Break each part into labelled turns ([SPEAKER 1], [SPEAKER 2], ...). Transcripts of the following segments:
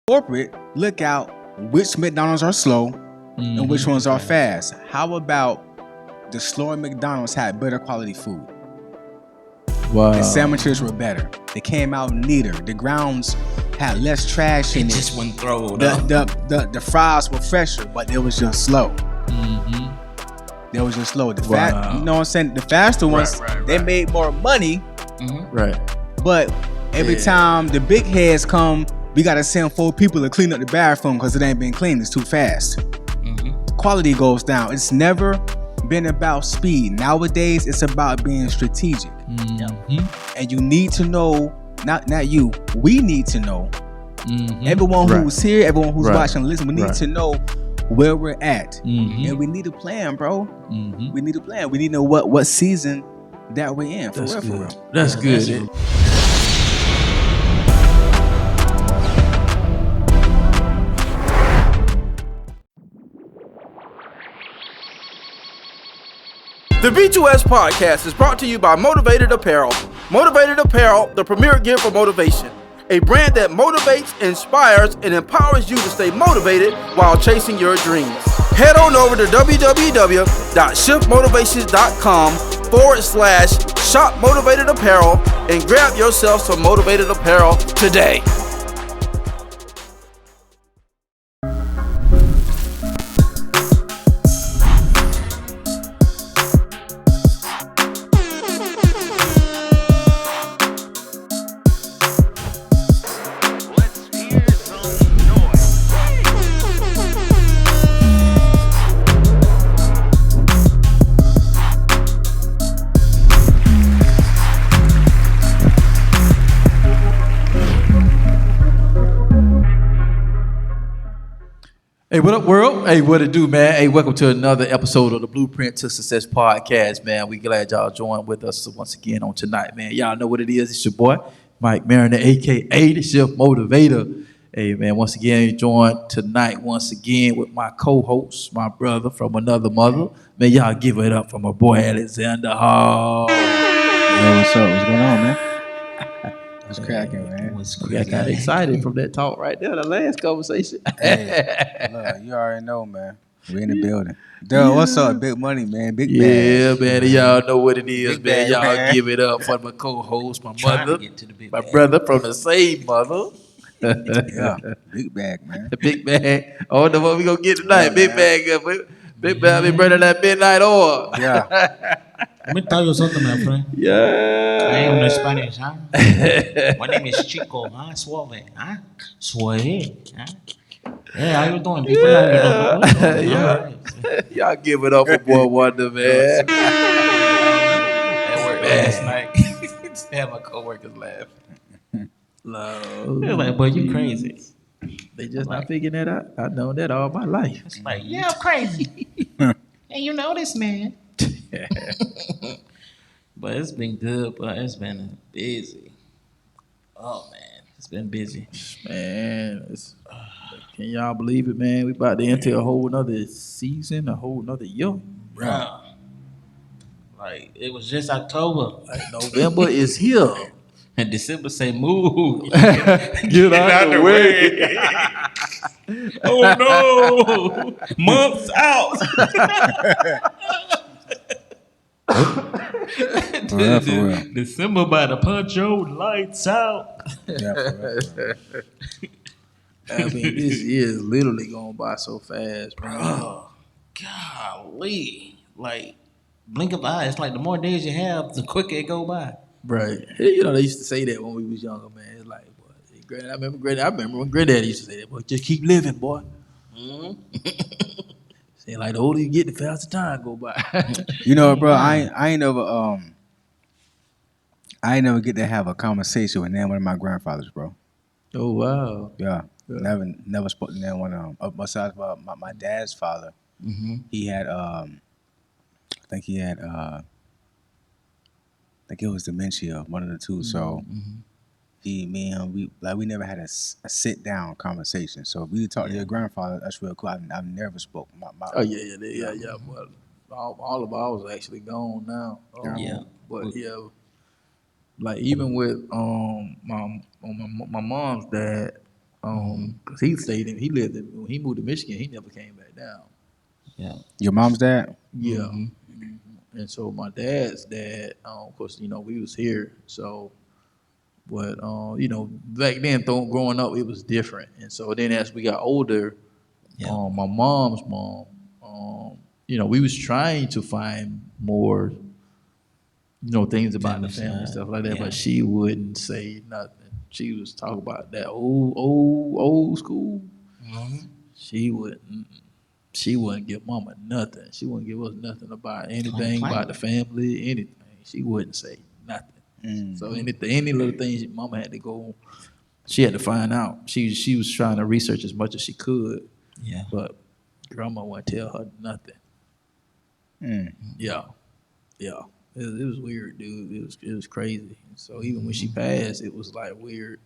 [SPEAKER 1] corporate look out which McDonald's are slow and which ones are fast. How about the slower McDonald's had better quality food?
[SPEAKER 2] Wow.
[SPEAKER 1] The sandwiches were better. They came out neater. The grounds had less trash in it.
[SPEAKER 3] Just wouldn't throw it
[SPEAKER 1] The fries were fresher, but they was just slow. They was just slow. You know what I'm saying? The faster ones, they made more money.
[SPEAKER 2] Right.
[SPEAKER 1] But every time the big heads come, we gotta send 4 people to clean up the bathroom because it ain't been cleaned. It's too fast. Quality goes down. It's never been about speed. Nowadays, it's about being strategic. And you need to know, not you, we need to know. Everyone who's here, everyone who's watching, listen, we need to know where we're at. And we need a plan, bro. We need a plan. We need to know what season that we're in. For real.
[SPEAKER 2] That's good.
[SPEAKER 4] The B2S podcast is brought to you by Motivated Apparel. Motivated Apparel, the premier gear for motivation. A brand that motivates, inspires, and empowers you to stay motivated while chasing your dreams. Head on over to www.shiftmotivations.com/shop Motivated Apparel and grab yourself some Motivated Apparel today.
[SPEAKER 2] Hey, what up, world? Hey, what it do, man? Hey, welcome to another episode of the Blueprint to Success podcast, man. We glad y'all joined with us once again on tonight, man. Y'all know what it is. It's your boy, Mike Mariner, a.k.a. the Shift Motivator. Hey, man, once again, joined tonight once again with my co-host, my brother from another mother. Man, y'all give it up for my boy, Alexander Hall.
[SPEAKER 1] Yo, what's up? What's going on, man? What's cracking, man?
[SPEAKER 2] I got excited from that talk right there, the last conversation.
[SPEAKER 1] Hey, look, you already know, man. We in the building. Dude, what's up? Big money, man. Big bag.
[SPEAKER 2] Yeah, man. Y'all know what it is,
[SPEAKER 1] Big
[SPEAKER 2] man.
[SPEAKER 1] bag,
[SPEAKER 2] Y'all
[SPEAKER 1] man.
[SPEAKER 2] give it up for my co-host, my
[SPEAKER 3] Trying to
[SPEAKER 2] mother,
[SPEAKER 3] get to the big
[SPEAKER 2] my
[SPEAKER 3] bag.
[SPEAKER 2] brother from the same mother.
[SPEAKER 1] Yeah, big bag, man.
[SPEAKER 2] The big bag. I don't know what we gonna get tonight.
[SPEAKER 1] Yeah,
[SPEAKER 2] Big
[SPEAKER 1] man.
[SPEAKER 2] bag. Big bag be burning that midnight oil.
[SPEAKER 1] Yeah.
[SPEAKER 3] Let me tell you something, my friend. I
[SPEAKER 2] Yeah.
[SPEAKER 3] am the Spanish, huh? My name is Chico, huh? Suave, huh? Suave, huh? Hey, how you doing, people?
[SPEAKER 2] Yeah.
[SPEAKER 3] Yeah.
[SPEAKER 2] Y'all give it up for Boy Wonder, man.
[SPEAKER 3] At work last night. Had my coworkers laugh. They're like, boy, you crazy.
[SPEAKER 2] They just not figuring that out. I've known that all my life.
[SPEAKER 3] It's like, yeah, I'm crazy. And you know this, man. But it's been good, but it's been busy. Oh, man. It's been busy.
[SPEAKER 2] Man, can y'all believe it, man? We about to enter a whole nother season, a whole nother year.
[SPEAKER 3] Bruh. Like, it was just October.
[SPEAKER 2] Like November is here.
[SPEAKER 3] And December say, move.
[SPEAKER 2] Get out the way.
[SPEAKER 3] Oh, no. Months out.
[SPEAKER 1] For real.
[SPEAKER 3] December by the punch your lights out.
[SPEAKER 1] Yeah, for real.
[SPEAKER 2] I mean, this year is literally going by so fast, bro.
[SPEAKER 3] Oh, golly. Like, blink of an eye. It's like the more days you have, the quicker it go by.
[SPEAKER 2] Right. You know, they used to say that when we was younger, man. It's like, boy, I remember when Granddad used to say that, boy, just keep living, boy. Say like the older you get, the faster time go by.
[SPEAKER 1] You know, bro, I ain't never get to have a conversation with one of my grandfathers, bro.
[SPEAKER 2] Oh wow.
[SPEAKER 1] Yeah. Never spoke to one of them. Besides my dad's father, he had I think it was dementia, one of the two. So me and we never had a sit down conversation. So if we talk to your grandfather, that's real cool. I've never spoke.
[SPEAKER 2] Oh yeah. Well, all of ours actually gone now. But yeah, like even with my mom's dad, Cause he when he moved to Michigan, he never came back down.
[SPEAKER 3] Yeah.
[SPEAKER 1] Your mom's dad?
[SPEAKER 2] Yeah. And so my dad's dad, of course, we was here. So, but, back then, growing up, it was different. And so then as we got older, my mom's mom, we was trying to find more, things about the family and stuff like that, but she wouldn't say nothing. She was talking about that old school. She wouldn't give mama nothing. She wouldn't give us nothing about anything about the family, anything. She wouldn't say nothing. So any little things mama had to go, she had to find out. She was trying to research as much as she could. Yeah. But grandma wouldn't tell her nothing. Yeah. Yeah. It was weird, dude. It was crazy. So even when she passed, it was like weird.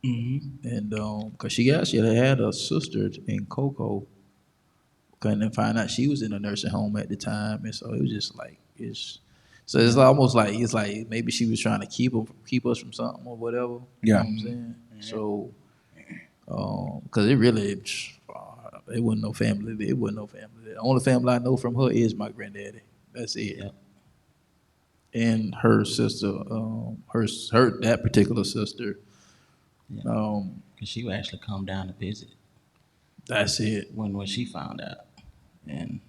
[SPEAKER 2] And cause she had a sister in Cocoa. Couldn't find out she was in a nursing home at the time, and so it was just like it's almost like maybe she was trying to keep us from something or whatever.
[SPEAKER 1] Yeah.
[SPEAKER 2] You know what I'm saying? So, cause it really it wasn't no family. It wasn't no family. The only family I know from her is my granddaddy. That's it. Yep. And her sister, that particular sister.
[SPEAKER 3] Yeah. Cause she would actually come down to visit.
[SPEAKER 2] That's it.
[SPEAKER 3] When she found out, and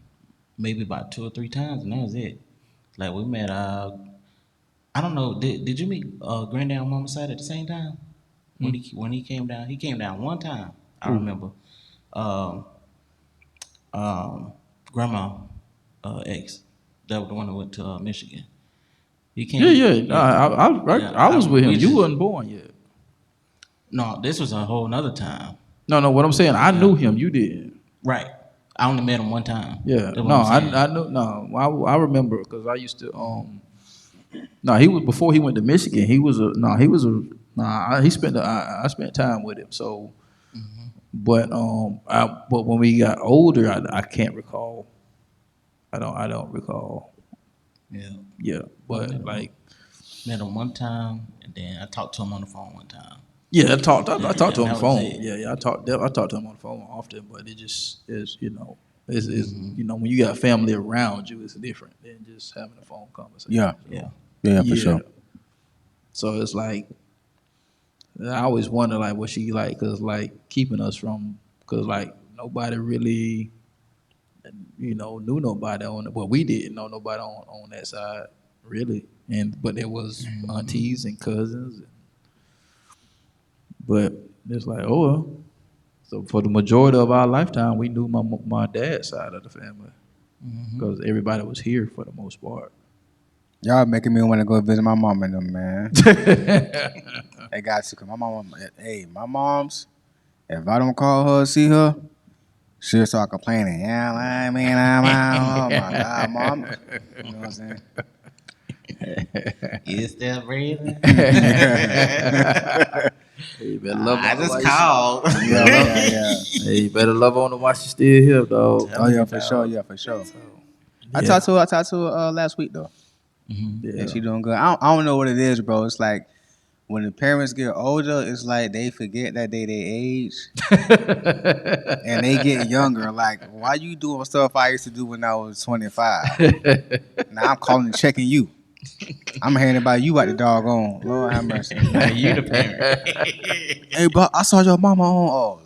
[SPEAKER 3] maybe about 2 or 3 times, and that was it. Like we met. I don't know. Did you meet Granddad on Mama's side at the same time? When he came down, he came down one time. I remember. Grandma, ex, that was the one that went to Michigan. He came.
[SPEAKER 2] I was with him. You wasn't born yet.
[SPEAKER 3] No, this was a whole nother time.
[SPEAKER 2] No. What I'm saying, I knew him. You didn't.
[SPEAKER 3] Right. I only met him one time.
[SPEAKER 2] Yeah. No, I knew. No, I remember because I used to. No, he was before he went to Michigan. I spent time with him. So, but when we got older, I can't recall. I don't recall. Yeah. Yeah, but like
[SPEAKER 3] met him one time, and then I talked to him on the phone one time.
[SPEAKER 2] Yeah, I talked to him on the phone. Yeah, I talked to him on the phone often, but it just is, it's when you got family around you, it's different than just having a phone conversation.
[SPEAKER 1] Yeah, for sure.
[SPEAKER 2] So it's like I always wonder like what she like, cause like keeping us from, cause like nobody really, knew nobody on it. Well, we didn't know nobody on that side really, but there was aunties and cousins. But it's like, oh well. So for the majority of our lifetime, we knew my dad's side of the family because everybody was here for the most part.
[SPEAKER 1] Y'all making me want to go visit my mom and them, man. They got to, cause my mom's, if I don't call her, see her, she'll start complaining. Yeah, oh my God, mom. You know what I'm saying?
[SPEAKER 3] You still breathing?
[SPEAKER 2] Hey, you better love
[SPEAKER 3] I just called.
[SPEAKER 2] Yeah. Hey, you better love on her while she's still here, dog.
[SPEAKER 1] Oh yeah, for sure. Yeah, for sure. I talked to her last week though. Yeah, she doing good. I don't know what it is, bro. It's like when the parents get older, it's like they forget that they age, and they get younger. Like, why you doing stuff I used to do when I was 25? Now I'm calling and checking you. I'm hearing about you at the doggone. Lord have mercy.
[SPEAKER 3] You the parent.
[SPEAKER 1] Hey, bro, I saw your mama on. Oh,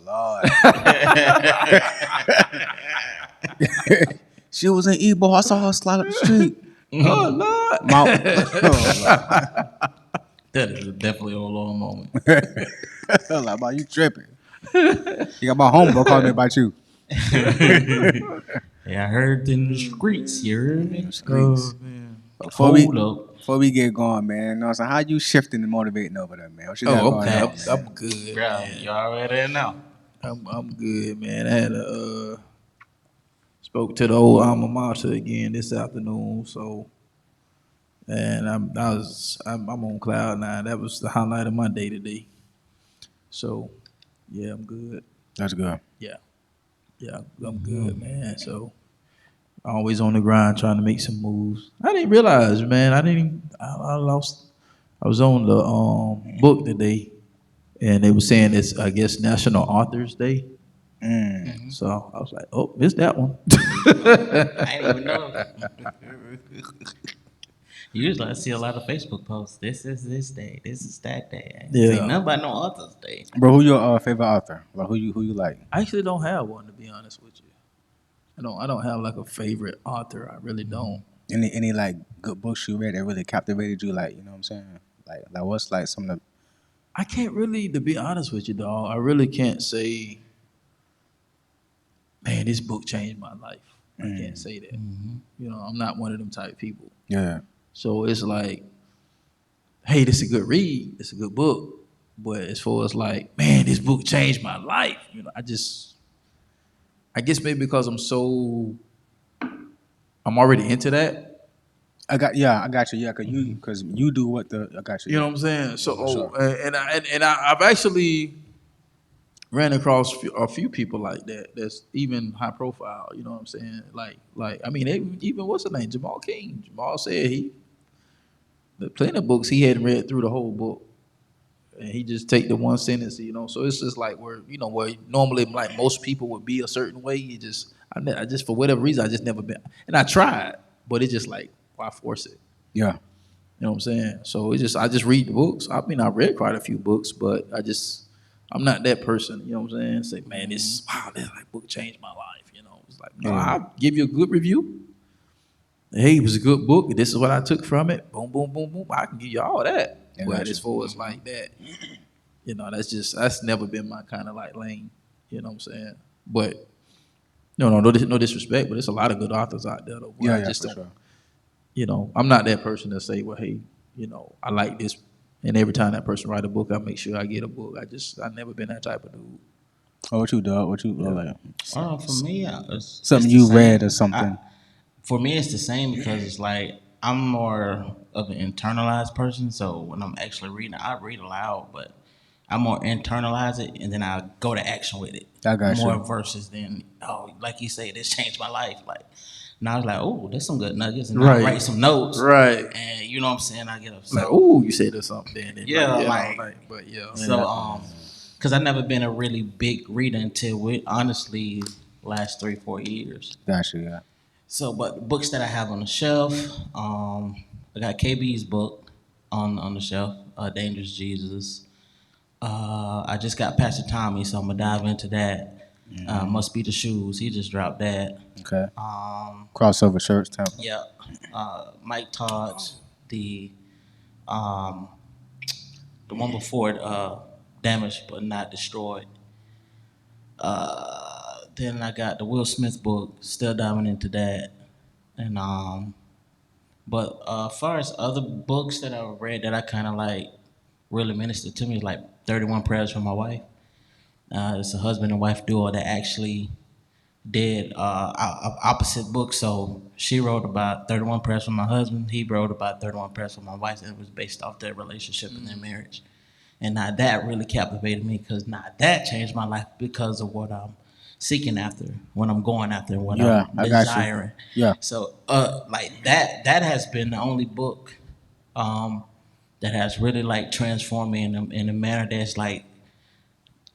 [SPEAKER 1] Lord. She was in Ebo. I saw her slide up the street.
[SPEAKER 2] Oh, Lord.
[SPEAKER 3] That is definitely a long moment.
[SPEAKER 1] Like, about you tripping. You got my homeboy calling me about you.
[SPEAKER 3] Yeah, I heard in the streets. You heard me?
[SPEAKER 1] Oh, man. Before we get going, man, you know what I'm saying? How you shifting and motivating over there, man? What you got going on,
[SPEAKER 2] I'm good.
[SPEAKER 3] Bro, you already know.
[SPEAKER 2] I'm good, man. I had spoke to the old alma mater again this afternoon, so and I'm on cloud nine. That was the highlight of my day today. So yeah, I'm good.
[SPEAKER 1] That's good.
[SPEAKER 2] Yeah, I'm good, man. So always on the grind trying to make some moves. I didn't realize, man. I was on the book today, and they were saying it's, I guess, National Authors Day.
[SPEAKER 1] Mm.
[SPEAKER 2] So I was like, oh, missed that one.
[SPEAKER 3] I didn't even know. Usually I see a lot of Facebook posts. This is this day. This is that day. I ain't
[SPEAKER 2] Yeah.
[SPEAKER 3] see nothing about no Author's Day.
[SPEAKER 1] Bro, who your favorite author? Like who you like?
[SPEAKER 2] I actually don't have one, to be honest with you. I don't have like a favorite author. I really don't.
[SPEAKER 1] Any like good books you read that really captivated you? Like, you know what I'm saying? Like what's like some of the
[SPEAKER 2] I can't really, to be honest with you, dog. I really can't say, man, this book changed my life. I can't say that. You know, I'm not one of them type people.
[SPEAKER 1] yeah.
[SPEAKER 2] So it's like, hey, this is a good read. It's a good book. But as far as like, man, this book changed my life. You know, I guess maybe because I'm already into that.
[SPEAKER 1] I got you. Yeah, cause you do what the I got you.
[SPEAKER 2] You know what I'm saying? So,
[SPEAKER 1] for sure.
[SPEAKER 2] I've actually ran across a few people like that. That's even high profile. You know what I'm saying? Like I mean, even what's the name? Jamal King. Jamal said the plenty of books he hadn't read through the whole book, and he just take the one sentence. You know, so it's just like where normally like most people would be a certain way. I just for whatever reason I just never been, and I tried, but it's just like why force it?
[SPEAKER 1] Yeah.
[SPEAKER 2] You know what I'm saying? So I just read the books. I mean, I read quite a few books, but I'm not that person. You know what I'm saying? Say, man, this like book changed my life. You know, it's like, no, I'll give you a good review. Hey, it was a good book. This is what I took from it. Boom, boom, boom, boom. I can give you all that.
[SPEAKER 1] Yeah,
[SPEAKER 2] But
[SPEAKER 1] gotcha.
[SPEAKER 2] as far as like that, you know, that's never been my kind of like lane. You know what I'm saying? But no disrespect, but there's a lot of good authors out there though. But I just
[SPEAKER 1] for
[SPEAKER 2] don't.
[SPEAKER 1] sure.
[SPEAKER 2] You know, I'm not that person to say, well, hey, you know, I like this, and every time that person write a book, I make sure I get a book. I never been that type of dude.
[SPEAKER 1] Oh, what you dog? What you like?
[SPEAKER 3] For me,
[SPEAKER 1] Something
[SPEAKER 3] it's
[SPEAKER 1] you
[SPEAKER 3] the
[SPEAKER 1] read
[SPEAKER 3] same.
[SPEAKER 1] or something?
[SPEAKER 3] For me, it's the same because it's like I'm more of an internalized person. So when I'm actually reading, I read aloud, but I more internalize it and then I go to action with it.
[SPEAKER 1] I got
[SPEAKER 3] more
[SPEAKER 1] you.
[SPEAKER 3] versus than like you say, this changed my life. Like now I was like, oh, there's some good nuggets, and
[SPEAKER 2] Right.
[SPEAKER 3] I write some notes,
[SPEAKER 2] Right.
[SPEAKER 3] and you know what I'm saying. I get upset.
[SPEAKER 2] Like, oh, you said there's something. And
[SPEAKER 3] Yeah,
[SPEAKER 2] but yeah.
[SPEAKER 3] So because I've never been a really big reader until honestly last 3-4 years.
[SPEAKER 1] Gotcha. Yeah.
[SPEAKER 3] So, but books that I have on the shelf, I got KB's book on the shelf, Dangerous Jesus. I just got Pastor Tommy, so I'm gonna dive into that. Must Be the Shoes. He just dropped that.
[SPEAKER 1] Okay. Crossover shirts. Type.
[SPEAKER 3] Yeah. Mike Todd's um, the one before it, Damaged but Not Destroyed. Then I got the Will Smith book, still diving into that, and but as far as other books that I've read that I kind of like really ministered to me, like 31 Prayers for My Wife. It's a husband and wife duo that actually did opposite books. So she wrote about 31 Prayers for My Husband. He wrote about 31 Prayers for My Wife, and it was based off their relationship and their marriage. And now that really captivated me because now that changed my life because of what I'm seeking after, what I'm going after, what I'm desiring.
[SPEAKER 1] Yeah.
[SPEAKER 3] So like that has been the only book that has really like transformed me in a manner that's like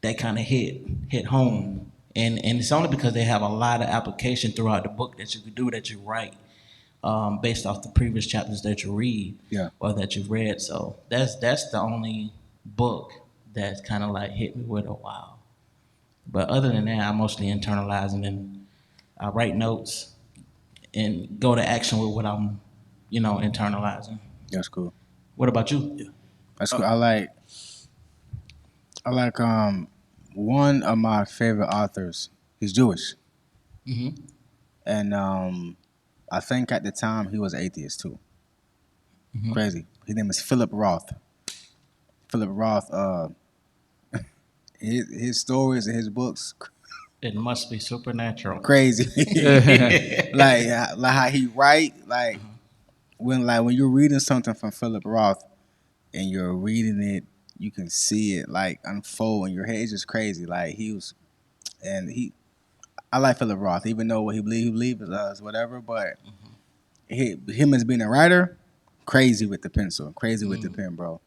[SPEAKER 3] that kind of hit home. And it's only because they have a lot of application throughout the book that you could do that you write based off the previous chapters that you read or that you've read. So that's the only book that's kind of like hit me with a wow. But other than that, I mostly internalize and then I write notes and go to action with what I'm, internalizing.
[SPEAKER 1] That's cool.
[SPEAKER 3] What about you? Yeah.
[SPEAKER 1] That's cool. I like one of my favorite authors. He's Jewish.
[SPEAKER 3] Mm-hmm.
[SPEAKER 1] And I think at the time he was atheist too. Mm-hmm. Crazy. His name is Philip Roth. Philip Roth. His stories and his books.
[SPEAKER 3] It must be supernatural.
[SPEAKER 1] Crazy. like how he write. Like when you're reading something from Philip Roth and you're reading it, you can see it like unfold in your head. It's just crazy. Like I like Philip Roth, even though what he believes is whatever. But him as being a writer, crazy with the pencil, crazy with the pen, bro.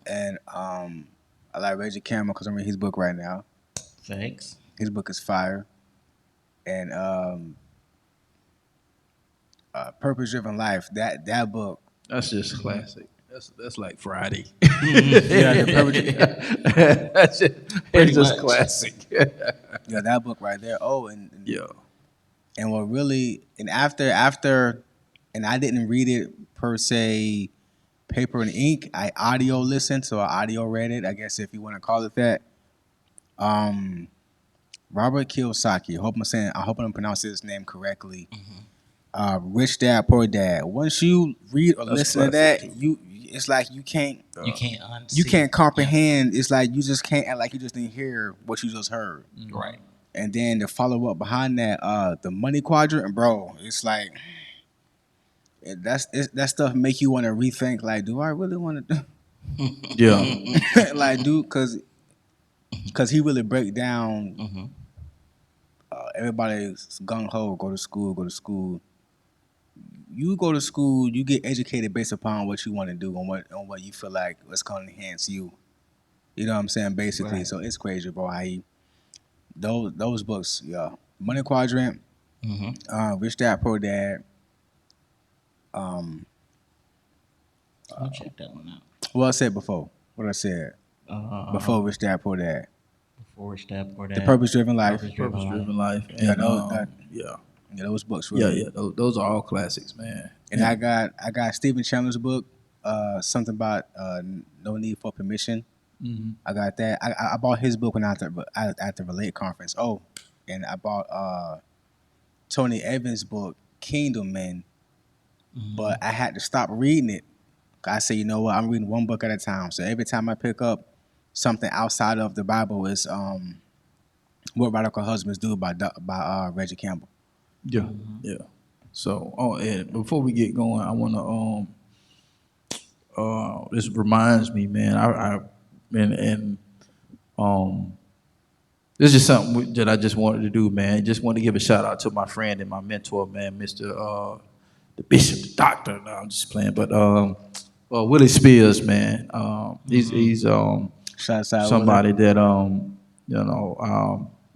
[SPEAKER 1] And I like Reggie Campbell because I'm reading his book right now.
[SPEAKER 3] Thanks.
[SPEAKER 1] His book is fire. And Purpose Driven Life. That book.
[SPEAKER 2] That's just classic. That's like Friday.
[SPEAKER 1] Yeah, the Purpose.
[SPEAKER 2] It's just
[SPEAKER 3] much.
[SPEAKER 2] classic.
[SPEAKER 1] Yeah, that book right there. Oh, and
[SPEAKER 2] Yeah.
[SPEAKER 1] and what really and after, and I didn't read it per se, paper and ink. I audio listened, so I audio read it. I guess if you want to call it that. Robert Kiyosaki. I hope I'm pronouncing his name correctly. Rich Dad Poor Dad. Once you read or listen to that, it's like you can't
[SPEAKER 3] You can't
[SPEAKER 1] comprehend. It's like you just can't act like you just didn't hear what you just heard.
[SPEAKER 3] Right.
[SPEAKER 1] And then the follow up behind that, the money quadrant, bro. It's like that stuff make you want to rethink. Like, do I really want to do?
[SPEAKER 2] Yeah.
[SPEAKER 1] Like, because he really break down. Everybody's gung ho. Go to school. Go to school. You go to school. You get educated based upon what you want to do and what you feel like what's going to enhance you. You know what I'm saying? Basically,
[SPEAKER 3] Right.
[SPEAKER 1] so it's crazy, bro. How he those books, yeah. Money Quadrant, Rich Dad Poor Dad.
[SPEAKER 3] I'll check that one out.
[SPEAKER 1] What I said before. What I said before Rich Dad Poor Dad.
[SPEAKER 3] Before Step or that.
[SPEAKER 1] The Purpose Driven Life.
[SPEAKER 2] Purpose-driven life. And,
[SPEAKER 1] Yeah,
[SPEAKER 2] yeah.
[SPEAKER 1] Yeah, those books. Really.
[SPEAKER 2] Yeah. Those are all classics, man.
[SPEAKER 1] And I got Stephen Chandler's book, something about No Need for Permission. I got that. I bought his book when I at the Relate conference. Oh, and I bought Tony Evans' book, Kingdom Men. But I had to stop reading it. I said, you know what? I'm reading one book at a time. So every time I pick up something outside of the Bible, is What Radical Husbands Do by Reggie Campbell.
[SPEAKER 2] Yeah. Yeah. So, and before we get going, I want to this reminds me, man. This is just something that I just wanted to do, man. Just want to give a shout out to my friend and my mentor, man, Mr. The Bishop, the Doctor. No, I'm just playing, but Willie Spears, man. He's
[SPEAKER 1] Shouts out
[SPEAKER 2] somebody that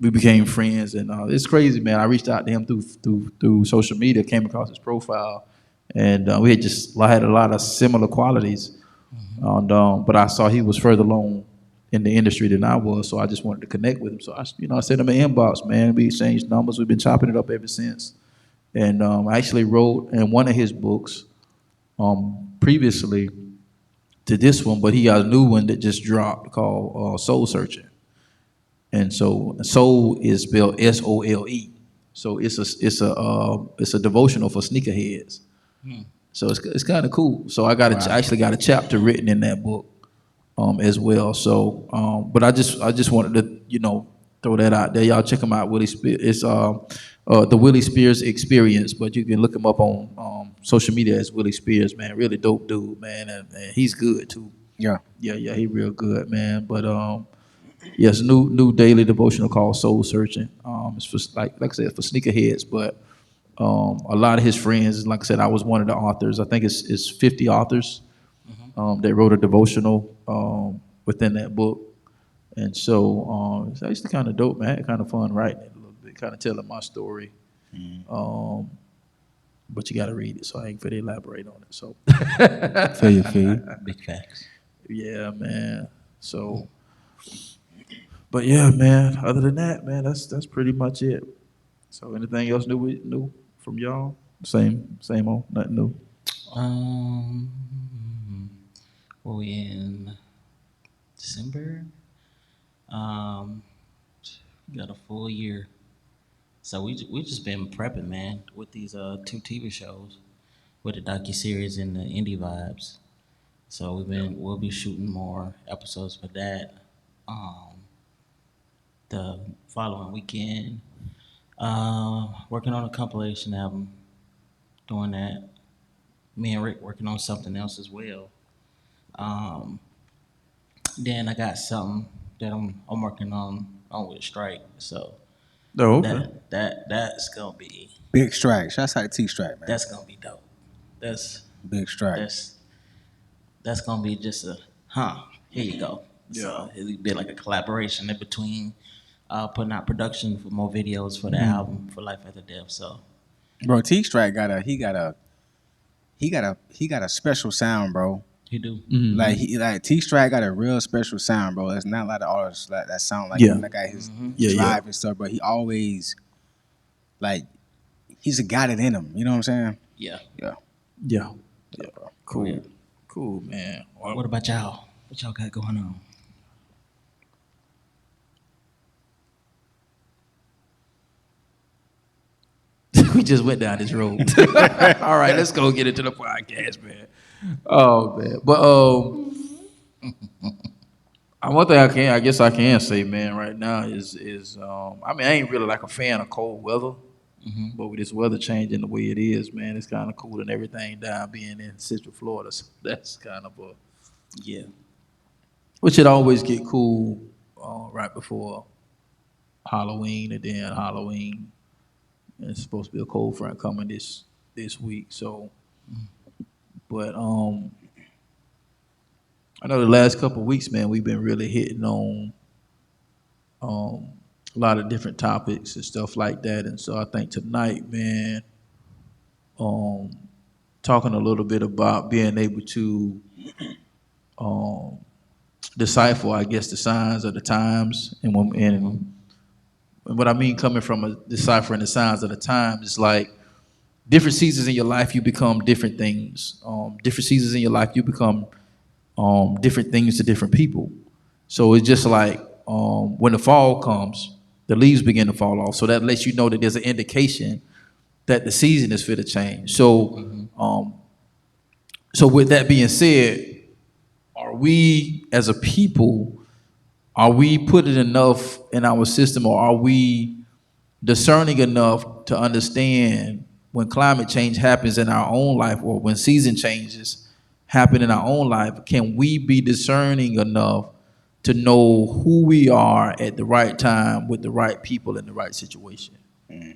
[SPEAKER 2] we became friends, and it's crazy, man. I reached out to him through social media, came across his profile, and we had a lot of similar qualities. But I saw he was further along in the industry than I was, so I just wanted to connect with him. So I sent him an inbox, man. We exchanged numbers. We've been chopping it up ever since. And I actually wrote in one of his books previously to this one, but he got a new one that just dropped called Soul Searching. And so soul is spelled SOLE. So it's a devotional for sneakerheads. So it's kind of cool. So I actually got a chapter written in that book as well. So but I just wanted to throw that out there. Y'all check him out. Willie Spears. It's the Willie Spears Experience, but you can look him up on social media as Willie Spears, man. Really dope dude, man, and he's good too.
[SPEAKER 1] Yeah.
[SPEAKER 2] He real good, man. But yes, new daily devotional called Soul Searching. It's for like I said, for sneakerheads, but a lot of his friends, like I said, I was one of the authors. I think it's 50 authors that wrote a devotional within that book. And so it's actually kind of dope, man. I had kind of fun writing it a little bit, kind of telling my story. But you got to read it, so I ain't finna elaborate on it. So,
[SPEAKER 1] Feel you.
[SPEAKER 3] Big facts.
[SPEAKER 2] Yeah, man. So, but yeah, man. Other than that, man, that's pretty much it. So, anything else new from y'all? Same old, nothing new.
[SPEAKER 3] Were we in December? Got a full year. So we just been prepping, man, with these 2 TV shows, with the docuseries and the indie vibes. So we'll be shooting more episodes for that. The following weekend, working on a compilation album, doing that. Me and Rick working on something else as well. Then I got something that I'm working on with Strike. So
[SPEAKER 2] Oh, okay.
[SPEAKER 3] that's gonna be
[SPEAKER 1] Big Strike. Shouts out to T Strike, man.
[SPEAKER 3] that's gonna be dope. That's
[SPEAKER 1] Big Strike.
[SPEAKER 3] that's gonna be just a here you go. So it be like a collaboration in between putting out production for more videos for the album for Life After Death. So,
[SPEAKER 1] Bro, T Strike got a special sound, bro.
[SPEAKER 3] he do.
[SPEAKER 1] Like T Strike got a real special sound, bro. There's not a lot of artists that sound like him. That got his drive and stuff, but he always he's got it in him. You know what I'm saying?
[SPEAKER 3] Yeah.
[SPEAKER 2] Yeah. Cool. Yeah. Cool, man.
[SPEAKER 3] What about y'all? What y'all got going on?
[SPEAKER 2] We just went down this road. All right, let's go get into the podcast, man. Oh man, but one thing I guess I can say, man, right now is I mean, I ain't really like a fan of cold weather, but with this weather changing the way it is, man, it's kind of cooling everything down. Being in Central Florida, so that's kind of which it always get cool right before Halloween, and then Halloween. And it's supposed to be a cold front coming this week, so. But I know the last couple of weeks, man, we've been really hitting on a lot of different topics and stuff like that. And so I think tonight, man, talking a little bit about being able to decipher, I guess, the signs of the times, and what I mean coming from deciphering the signs of the times is like different seasons in your life, you become different things. Different seasons in your life, you become different things to different people. So it's just like when the fall comes, the leaves begin to fall off. So that lets you know that there's an indication that the season is fit to change. So, so with that being said, are we as a people, are we putting enough in our system, or are we discerning enough to understand when climate change happens in our own life, or when season changes happen in our own life? Can we be discerning enough to know who we are at the right time with the right people in the right situation? You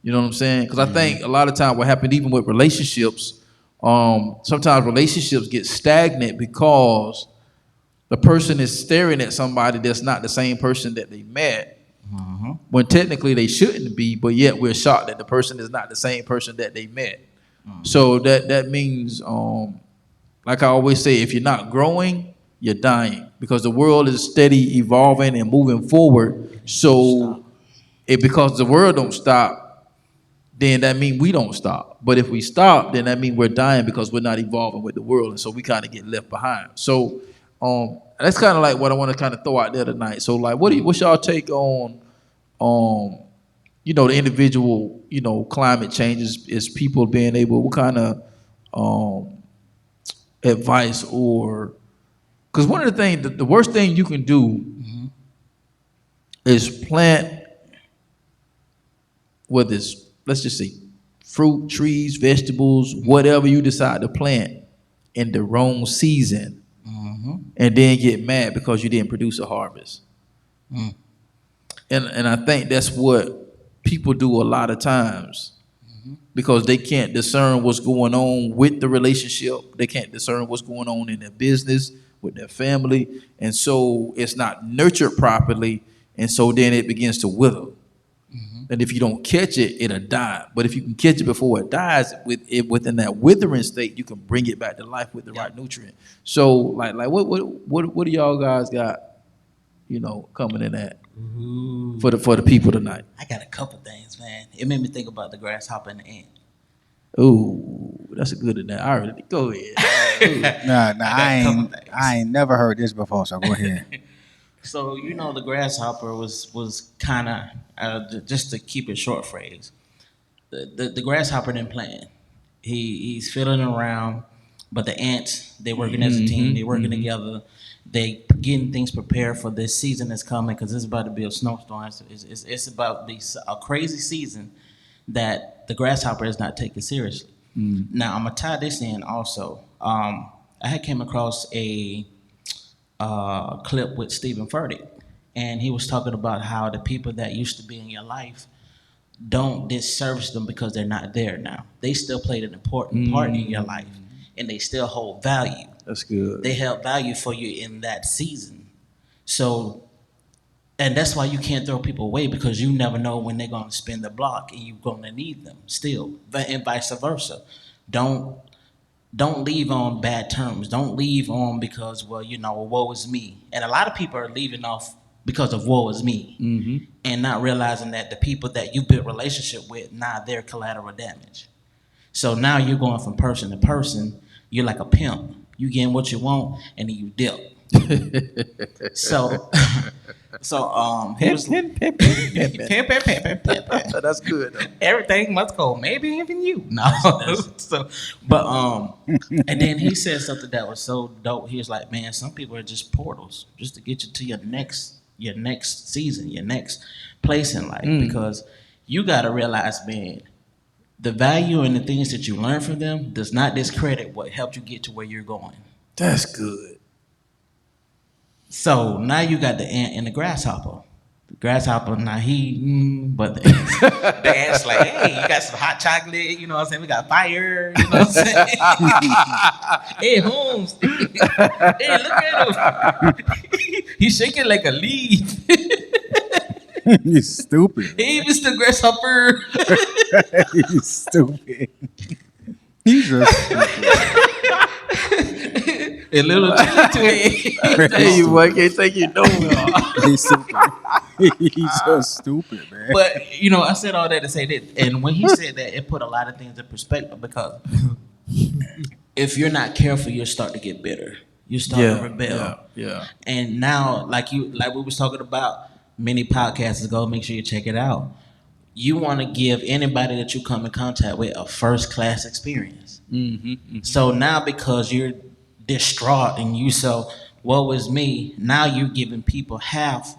[SPEAKER 2] know what I'm saying? Because I think a lot of time what happened even with relationships, sometimes relationships get stagnant because the person is staring at somebody that's not the same person that they met, when technically they shouldn't be, but yet we're shocked that the person is not the same person that they met. So that means, like I always say, if you're not growing, you're dying, because the world is steady evolving and moving forward. So because the world don't stop, then that means we don't stop. But if we stop, then that means we're dying because we're not evolving with the world, and so we kind of get left behind. So that's kind of like what I want to kind of throw out there tonight. So like, what's y'all take on, the individual, climate changes, is people being able, what kind of advice, or, because one of the things, the worst thing you can do is plant, whether it's, let's just say, fruit, trees, vegetables, whatever you decide to plant in the wrong season, and then get mad because you didn't produce a harvest. And I think that's what people do a lot of times, because they can't discern what's going on with the relationship. They can't discern what's going on in their business, with their family. And so it's not nurtured properly. And so then it begins to wither. And if you don't catch it, it'll die. But if you can catch it before it dies, within that withering state, you can bring it back to life with the right nutrient. So like what do y'all guys got, coming in that for the people tonight?
[SPEAKER 3] I got a couple things, man. It made me think about the grasshopper and the ant.
[SPEAKER 2] Ooh, that's a good one. I already go ahead.
[SPEAKER 1] Nah, I ain't never heard this before. So go ahead.
[SPEAKER 3] So the grasshopper was kind of just to keep it short phrase. The grasshopper didn't plan. He's fiddling around, but the ants, they working as a team. They working together. They getting things prepared for this season that's coming, because it's about to be a snowstorm. It's about to be a crazy season that the grasshopper is not taken seriously. Now I'm gonna tie this in also. I had came across a clip with Stephen Furtick, and he was talking about how the people that used to be in your life, don't disservice them because they're not there now. They still played an important part in your life, and they still hold value.
[SPEAKER 2] That's good.
[SPEAKER 3] They held value for you in that season. So, and that's why you can't throw people away, because you never know when they're going to spin the block and you're going to need them still, and vice versa. Don't leave on bad terms. Don't leave on because, well, woe is me. And a lot of people are leaving off because of woe is me, and not realizing that the people that you built relationship with, now they're collateral damage. So now you're going from person to person. You're like a pimp. You getting what you want, and then you dip. So he was
[SPEAKER 2] Pimp. That's good. Though.
[SPEAKER 3] Everything must go. Maybe even you. No. And then he said something that was so dope. He was like, man, some people are just portals just to get you to your next season, your next place in life. Because you got to realize, man, the value and the things that you learn from them does not discredit what helped you get to where you're going.
[SPEAKER 2] That's good.
[SPEAKER 3] So now you got the ant and the grasshopper. The grasshopper, now but the ant's like, hey, you got some hot chocolate, you know what I'm saying? We got fire, you know what I'm saying? Hey, Holmes. Hey, look at him. He's shaking like a leaf.
[SPEAKER 1] He's stupid.
[SPEAKER 3] Hey, Mr. Grasshopper.
[SPEAKER 1] He's stupid. He's just stupid.
[SPEAKER 3] A little twin.
[SPEAKER 2] Hey, you boy, can't take you nowhere.
[SPEAKER 1] He's stupid. He's just stupid, man.
[SPEAKER 3] But I said all that to say that, and when he said that, it put a lot of things in perspective, because if you're not careful, you'll start to get bitter. You start to rebel.
[SPEAKER 2] Yeah.
[SPEAKER 3] And now, like we was talking about many podcasts ago, make sure you check it out. You want to give anybody that you come in contact with a first class experience. So now, because you're distraught and you woe is me, now you're giving people half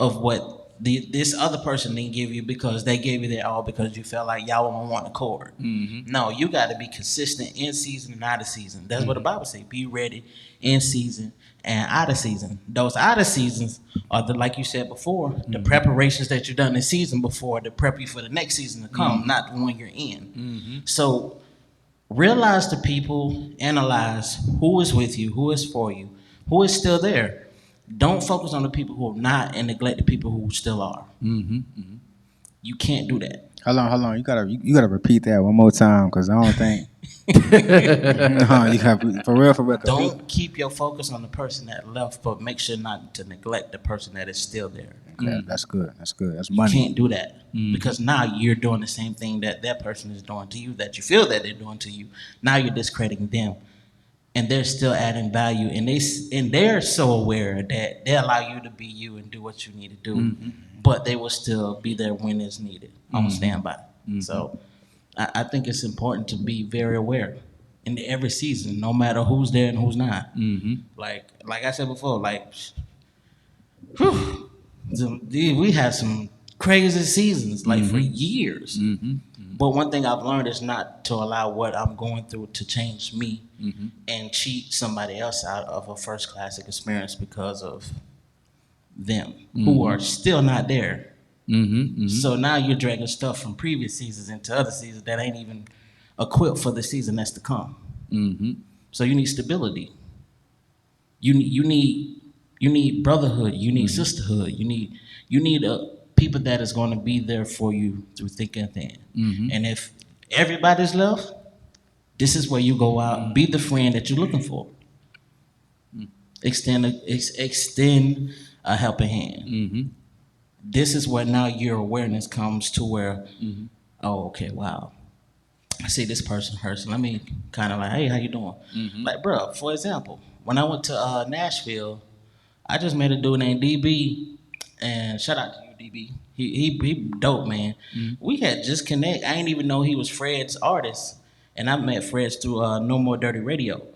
[SPEAKER 3] of what this other person didn't give you, because they gave you their all because you felt like y'all on one accord. No, you got to be consistent in season and out of season. That's what the Bible says. Be ready in season and out of season. Those out of seasons are like you said before, the preparations that you've done in season before to prep you for the next season to come, not the one you're in. So realize the people, analyze who is with you, who is for you, who is still there. Don't focus on the people who are not and neglect the people who still are. You can't do that.
[SPEAKER 1] Hold on. You gotta repeat that one more time, because I don't think. No, you gotta, for real.
[SPEAKER 3] Don't keep your focus on the person that left, but make sure not to neglect the person that is still there.
[SPEAKER 1] Okay, that's good. That's money.
[SPEAKER 3] You can't do that, because now you're doing the same thing that person is doing to you, that you feel that they're doing to you. Now you're discrediting them, and they're still adding value, and they're so aware that they allow you to be you and do what you need to do, but they will still be there when it's needed on standby. So I think it's important to be very aware in every season, no matter who's there and who's not. Like I said before, we had some crazy seasons, for years. But one thing I've learned is not to allow what I'm going through to change me and cheat somebody else out of a first class experience because of them who are still not there. So now you're dragging stuff from previous seasons into other seasons that ain't even equipped for the season that's to come. So you need stability. You need brotherhood. You need sisterhood. You need people that is going to be there for you through thick and thin. And if everybody's left, this is where you go out and be the friend that you're looking for. Extend a helping hand. This is where now your awareness comes to where, oh, okay, wow, I see this person hurts. Let me kind of hey, how you doing? Like, bro, for example, when I went to Nashville, I just met a dude named DB, and shout out to you, DB. He dope, man. We had just connect. I didn't even know he was Fred's artist, and I met Fred's through No More Dirty Radio.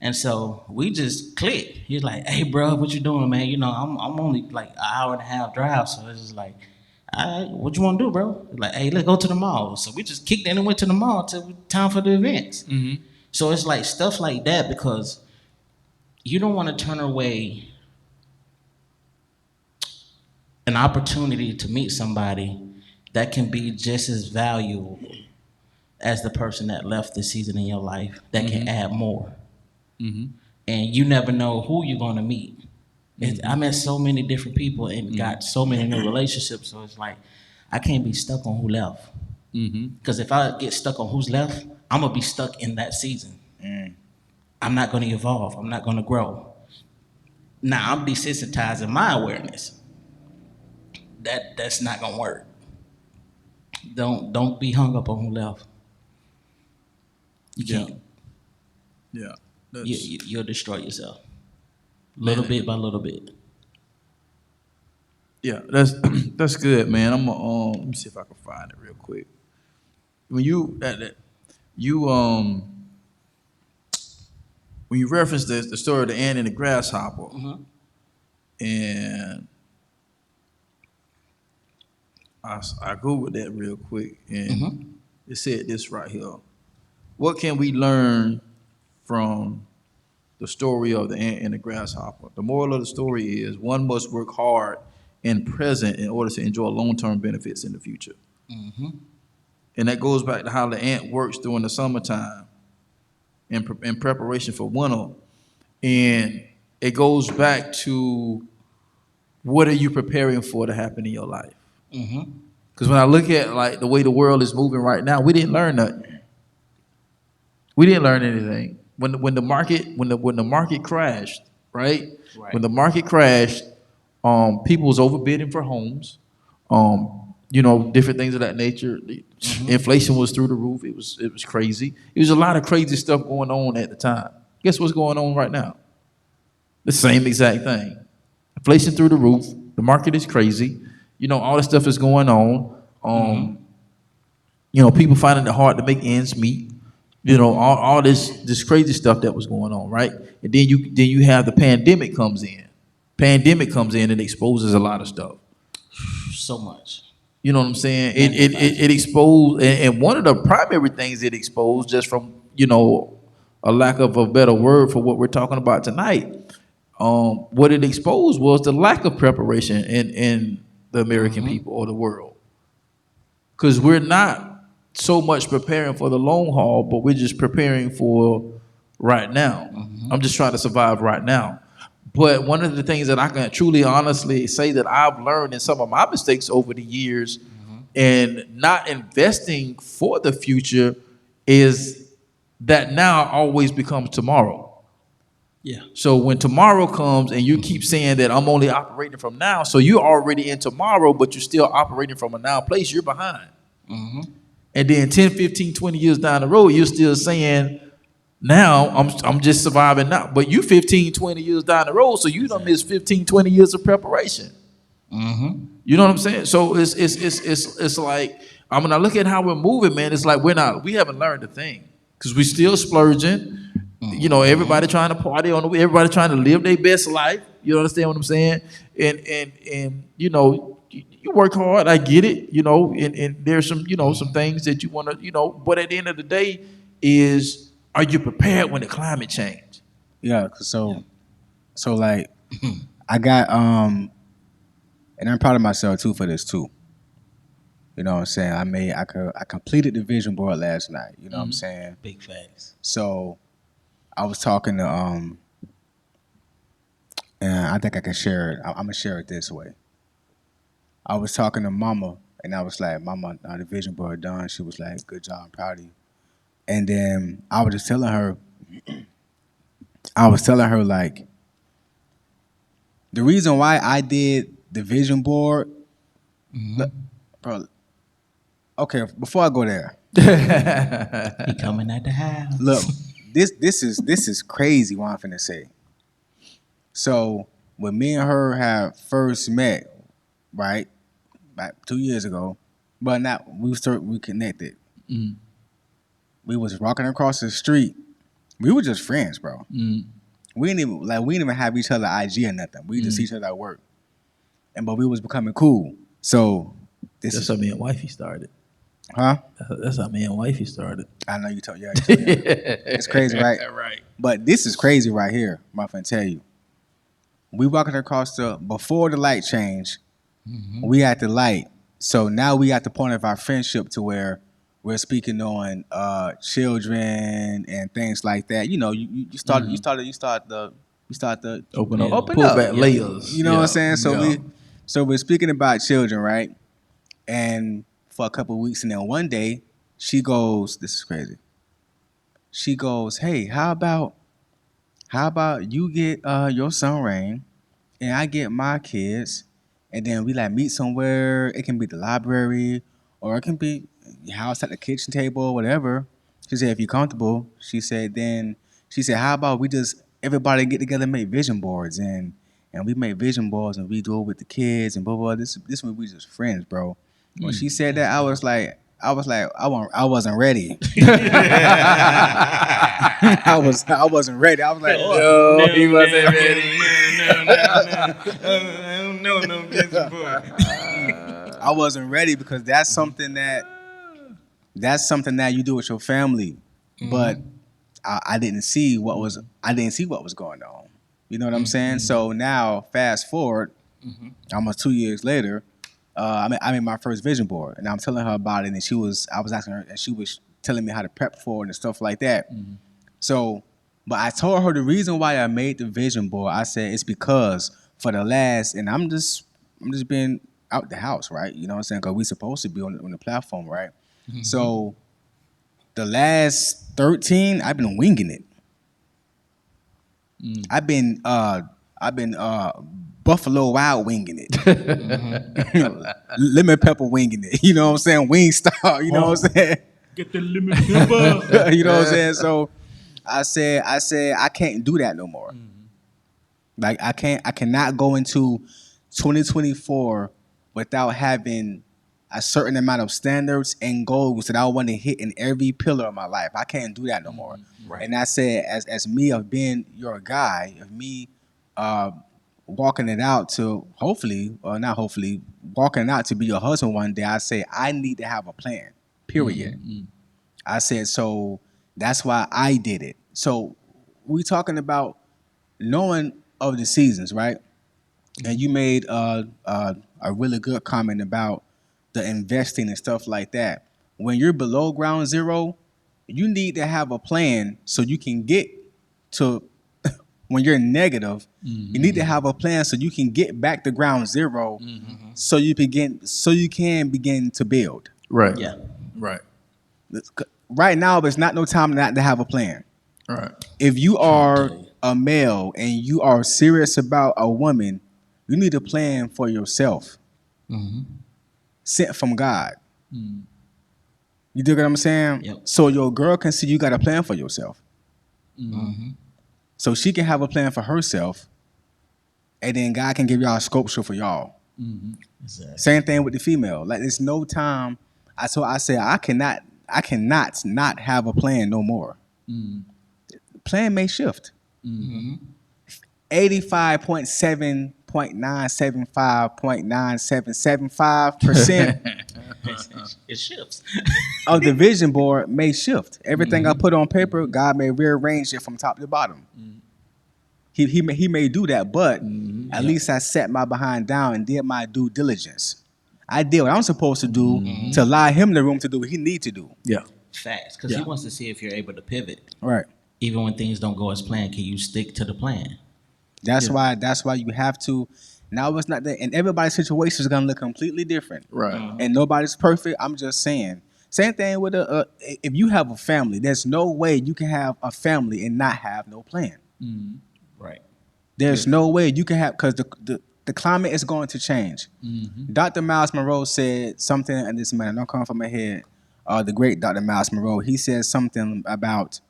[SPEAKER 3] And so we just clicked. He's like, hey, bro, what you doing, man? I'm only like an hour and a half drive. So it's just like, all right, what you want to do, bro? Like, hey, let's go to the mall. So we just kicked in and went to the mall till time for the events. So it's like stuff like that, because you don't want to turn away an opportunity to meet somebody that can be just as valuable as the person that left the season in your life that can add more.
[SPEAKER 2] Mm-hmm.
[SPEAKER 3] And you never know who you're going to meet. I met so many different people and got so many new relationships. So it's like, I can't be stuck on who left. Because if I get stuck on who's left, I'm going to be stuck in that season. I'm not going to evolve. I'm not going to grow. Now, I'm desensitizing my awareness. That's not going to work. Don't be hung up on who left. You can't.
[SPEAKER 2] Yeah.
[SPEAKER 3] You'll destroy yourself. Little bit by little bit.
[SPEAKER 2] Yeah, that's good, man. I'm gonna let me see if I can find it real quick. When you when you reference the story of the ant and the grasshopper, and I googled that real quick, and it said this right here: what can we learn from the story of the ant and the grasshopper? The moral of the story is one must work hard and present in order to enjoy long-term benefits in the future. And that goes back to how the ant works during the summertime in preparation for winter. And it goes back to what are you preparing for to happen in your life? Because when I look at like the way the world is moving right now, we didn't learn nothing. We didn't learn anything. When the market crashed, right? When the market crashed, people was overbidding for homes, different things of that nature. Inflation was through the roof. It was crazy. It was a lot of crazy stuff going on at the time. Guess what's going on right now? The same exact thing. Inflation through the roof. The market is crazy. All this stuff is going on. People finding it hard to make ends meet. All this crazy stuff that was going on, right? And then you have the pandemic comes in. Pandemic comes in and exposes a lot of stuff.
[SPEAKER 3] So much.
[SPEAKER 2] You know what I'm saying? It exposed, and one of the primary things it exposed, just from a lack of a better word for what we're talking about tonight, what it exposed was the lack of preparation in the American people or the world, because we're not so much preparing for the long haul, but we're just preparing for right now. I'm just trying to survive right now. But one of the things that I can truly honestly say that I've learned in some of my mistakes over the years and not investing for the future is that now always becomes tomorrow.
[SPEAKER 3] Yeah.
[SPEAKER 2] So when tomorrow comes and you keep saying that I'm only operating from now, so you're already in tomorrow, but you're still operating from a now place, you're behind. And then 10, 15, 20 years down the road, you're still saying, now I'm just surviving now. But you 15, 20 years down the road, so you done missed 15, 20 years of preparation. You know what I'm saying? So it's like, when I look at how we're moving, man, it's like we haven't learned a thing. Because we still splurging. Everybody trying to party everybody trying to live their best life. You understand what I'm saying? And you work hard, I get it, and there's some, some things that you want to, but at the end of the day are you prepared when the climate change?
[SPEAKER 1] Yeah, so like I got and I'm proud of myself too for this too. You know what I'm saying? I completed the vision board last night. You know what I'm saying?
[SPEAKER 3] Big facts.
[SPEAKER 1] So I was talking to and I think I can share it. I'm gonna share it this way. I was talking to Mama, and I was like, "Mama, the vision board done." She was like, "Good job, I'm proud of you." And then I was just telling her, like, the reason why I did the vision board. Look, bro, okay, before I go there,
[SPEAKER 3] He coming at the house.
[SPEAKER 1] look, this is crazy what I'm finna say. So when me and her had first met, right, about 2 years ago, but not we connected. We was walking across the street. We were just friends, bro. We didn't even have each other IG or nothing. We just see each other at work, but we was becoming cool. So
[SPEAKER 2] That's how me and wifey started.
[SPEAKER 1] Huh?
[SPEAKER 2] That's how me and wifey started.
[SPEAKER 1] I know you told. Yeah, you told me. It's crazy, right?
[SPEAKER 2] Right.
[SPEAKER 1] But this is crazy right here. I'm finna tell you. We walking across before the light change. We at the light. So now we at the point of our friendship to where we're speaking on children and things like that. You know, you start the
[SPEAKER 2] Open up,
[SPEAKER 1] open
[SPEAKER 2] pull
[SPEAKER 1] up.
[SPEAKER 2] back layers.
[SPEAKER 1] You know what I'm saying?
[SPEAKER 2] Yeah.
[SPEAKER 1] So we're speaking about children, right? And for a couple of weeks, and then one day she goes, "This is crazy." She goes, "Hey, how about you get your son Rain, and I get my kids, and then we like meet somewhere. It can be the library, or it can be your house at the kitchen table, whatever." She said, "If you're comfortable," she said. Then she said, "How about we just everybody get together and make vision boards, and we make vision boards and we do it with the kids and blah blah. This when we just friends, bro." When she said that, I was like, I wasn't ready. I wasn't ready. I was like,
[SPEAKER 2] No, he wasn't ready.
[SPEAKER 1] I wasn't ready because that's something that you do with your family, but I didn't see what was going on. You know what I'm saying? So now, fast forward, almost 2 years later, I made my first vision board, and I'm telling her about it, and I was asking her, and she was telling me how to prep for it and stuff like that. So, but I told her the reason why I made the vision board. I said it's because for the last, and I'm just being out the house, right? You know what I'm saying? Because we supposed to be on the platform, right? So the last 13, I've been winging it. I've been Buffalo Wild winging it. Lemon pepper winging it. You know what I'm saying? Wingstop. You know what I'm saying?
[SPEAKER 3] Get the lemon pepper.
[SPEAKER 1] You know what I'm saying? So I said I can't do that no more. Like I cannot go into 2024 without having a certain amount of standards and goals that I want to hit in every pillar of my life. I can't do that no more. Right. And I said, as me of being your guy, of me walking it out to walking it out to be your husband one day, I say I need to have a plan, period. I said, so that's why I did it. So we talking about knowing of the seasons, right? And you made a really good comment about the investing and stuff like that. When you're below ground zero, you need to have a plan so you can get to when you're negative. You need to have a plan so you can get back to ground zero, so you can begin to build.
[SPEAKER 2] Right.
[SPEAKER 3] Yeah.
[SPEAKER 2] Right.
[SPEAKER 1] Right now, there's not no time not to have a plan.
[SPEAKER 2] Right.
[SPEAKER 1] If you are a male and you are serious about a woman, you need a plan for yourself. Sent from God. You dig what I'm saying?
[SPEAKER 3] Yep.
[SPEAKER 1] So your girl can see you got a plan for yourself. So she can have a plan for herself, and then God can give y'all a sculpture for y'all.
[SPEAKER 3] Exactly.
[SPEAKER 1] Same thing with the female. Like there's no time. I said I cannot not have a plan no more. The plan may shift. 85.7.975.9775%
[SPEAKER 3] It shifts.
[SPEAKER 1] of the vision board may shift. Everything I put on paper, God may rearrange it from top to bottom. He may do that, but at least I set my behind down and did my due diligence. I did what I'm supposed to do to allow him the room to do what he need to do.
[SPEAKER 2] Yeah.
[SPEAKER 3] Facts. Because he wants to see if you're able to pivot.
[SPEAKER 1] Right.
[SPEAKER 3] Even when things don't go as planned, can you stick to the plan?
[SPEAKER 1] That's why you have to. Now it's not that, and everybody's situation is gonna look completely different.
[SPEAKER 2] Right.
[SPEAKER 1] And nobody's perfect. I'm just saying. Same thing with if you have a family, there's no way you can have a family and not have no plan.
[SPEAKER 3] Right.
[SPEAKER 1] There's no way you can have, because the climate is going to change. Dr. Miles Monroe said something, and this man, don't come from my head. The great Dr. Miles Monroe, he said something about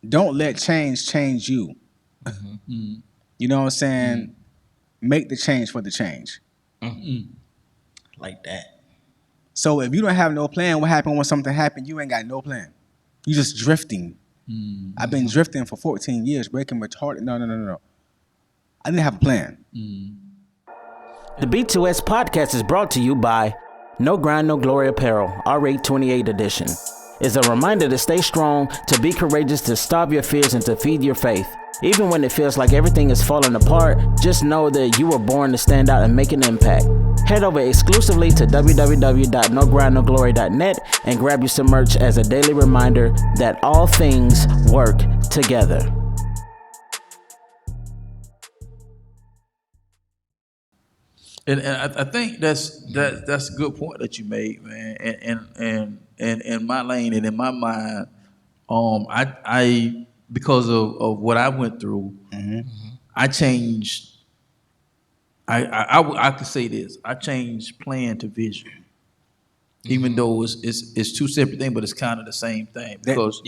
[SPEAKER 1] don't let change you. You know what I'm saying? Make the change for the change.
[SPEAKER 3] Like that.
[SPEAKER 1] So if you don't have no plan, what happened when something happened? You ain't got no plan. You just drifting. I've been drifting for 14 years, breaking retarded. No. I didn't have a plan.
[SPEAKER 5] The B2S podcast is brought to you by No Grind, No Glory Apparel, R8 28 edition. is a reminder to stay strong, to be courageous, to starve your fears, and to feed your faith. Even when it feels like everything is falling apart, just know that you were born to stand out and make an impact. Head over exclusively to www.nogrindnoglory.net and grab you some merch as a daily reminder that all things work together.
[SPEAKER 2] And I think that's a good point that you made, man. And in my lane and in my mind, I because of what I went through, I changed. I could say this. I changed plan to vision, even though it's two separate things, but it's kind of the same thing because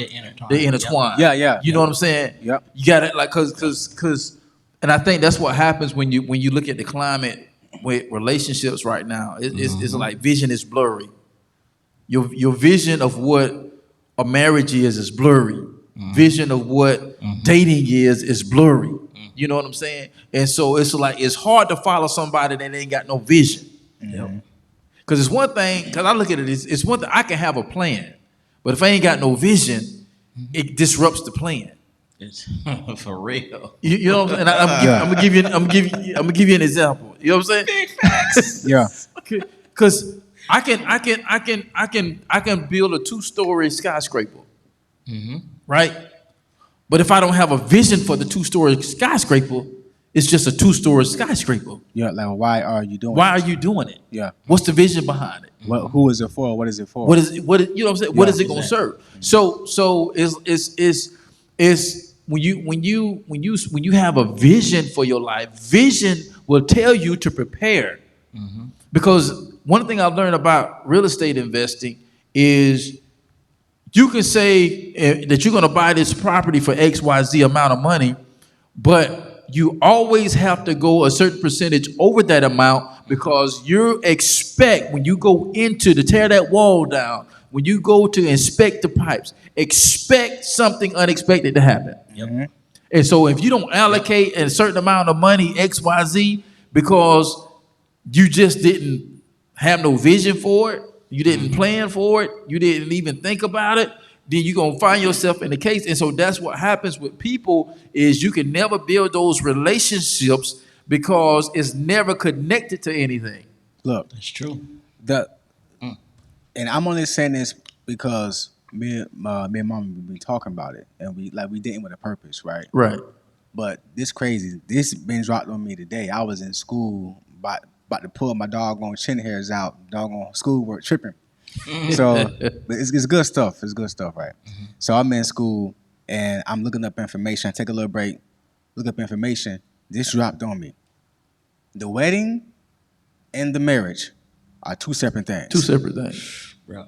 [SPEAKER 2] they intertwine.
[SPEAKER 1] Yeah.
[SPEAKER 2] You know what I'm saying?
[SPEAKER 1] Yep.
[SPEAKER 2] You got it, like, cause, and I think that's what happens when you look at the climate with relationships right now. It's like vision is blurry. Your vision of what a marriage is blurry. Vision of what dating is blurry. You know what I'm saying? And so it's like it's hard to follow somebody that ain't got no vision. Because it's one thing, because I look at it, it's one thing, I can have a plan, but if I ain't got no vision, it disrupts the plan.
[SPEAKER 3] It's for real.
[SPEAKER 2] You know what I'm saying? I'm gonna give you an example. You know what I'm saying?
[SPEAKER 3] Big facts.
[SPEAKER 1] Yeah.
[SPEAKER 2] Because I can build a 2-story skyscraper, right? But if I don't have a vision for the 2-story skyscraper, it's just a 2-story skyscraper.
[SPEAKER 1] Yeah, like why are you doing
[SPEAKER 2] Why are you doing it?
[SPEAKER 1] Yeah.
[SPEAKER 2] What's the vision behind it?
[SPEAKER 1] Who is it for? What is it for?
[SPEAKER 2] What is you know what I'm saying? What is it gonna serve? So is when you have a vision for your life, vision will tell you to prepare. Because one thing I've learned about real estate investing is you can say that you're going to buy this property for XYZ amount of money, but you always have to go a certain percentage over that amount because you expect when you go into to tear that wall down, when you go to inspect the pipes, expect something unexpected to happen. And so if you don't allocate a certain amount of money, XYZ, because you just didn't have no vision for it, you didn't plan for it, you didn't even think about it, then you're going to find yourself in the case. And so that's what happens with people is you can never build those relationships because it's never connected to anything.
[SPEAKER 1] Look,
[SPEAKER 3] That's true.
[SPEAKER 1] And I'm only saying this because me and mom have been talking about it, and we dating with a purpose, right?
[SPEAKER 2] Right.
[SPEAKER 1] But this crazy. This been dropped on me today. I was in school about to pull my doggone chin hairs out, doggone schoolwork tripping. So but it's good stuff. It's good stuff, right? So I'm in school and I'm looking up information. I take a little break, look up information. This dropped on me. The wedding and the marriage are two separate things.
[SPEAKER 2] Two separate things.
[SPEAKER 3] Bro.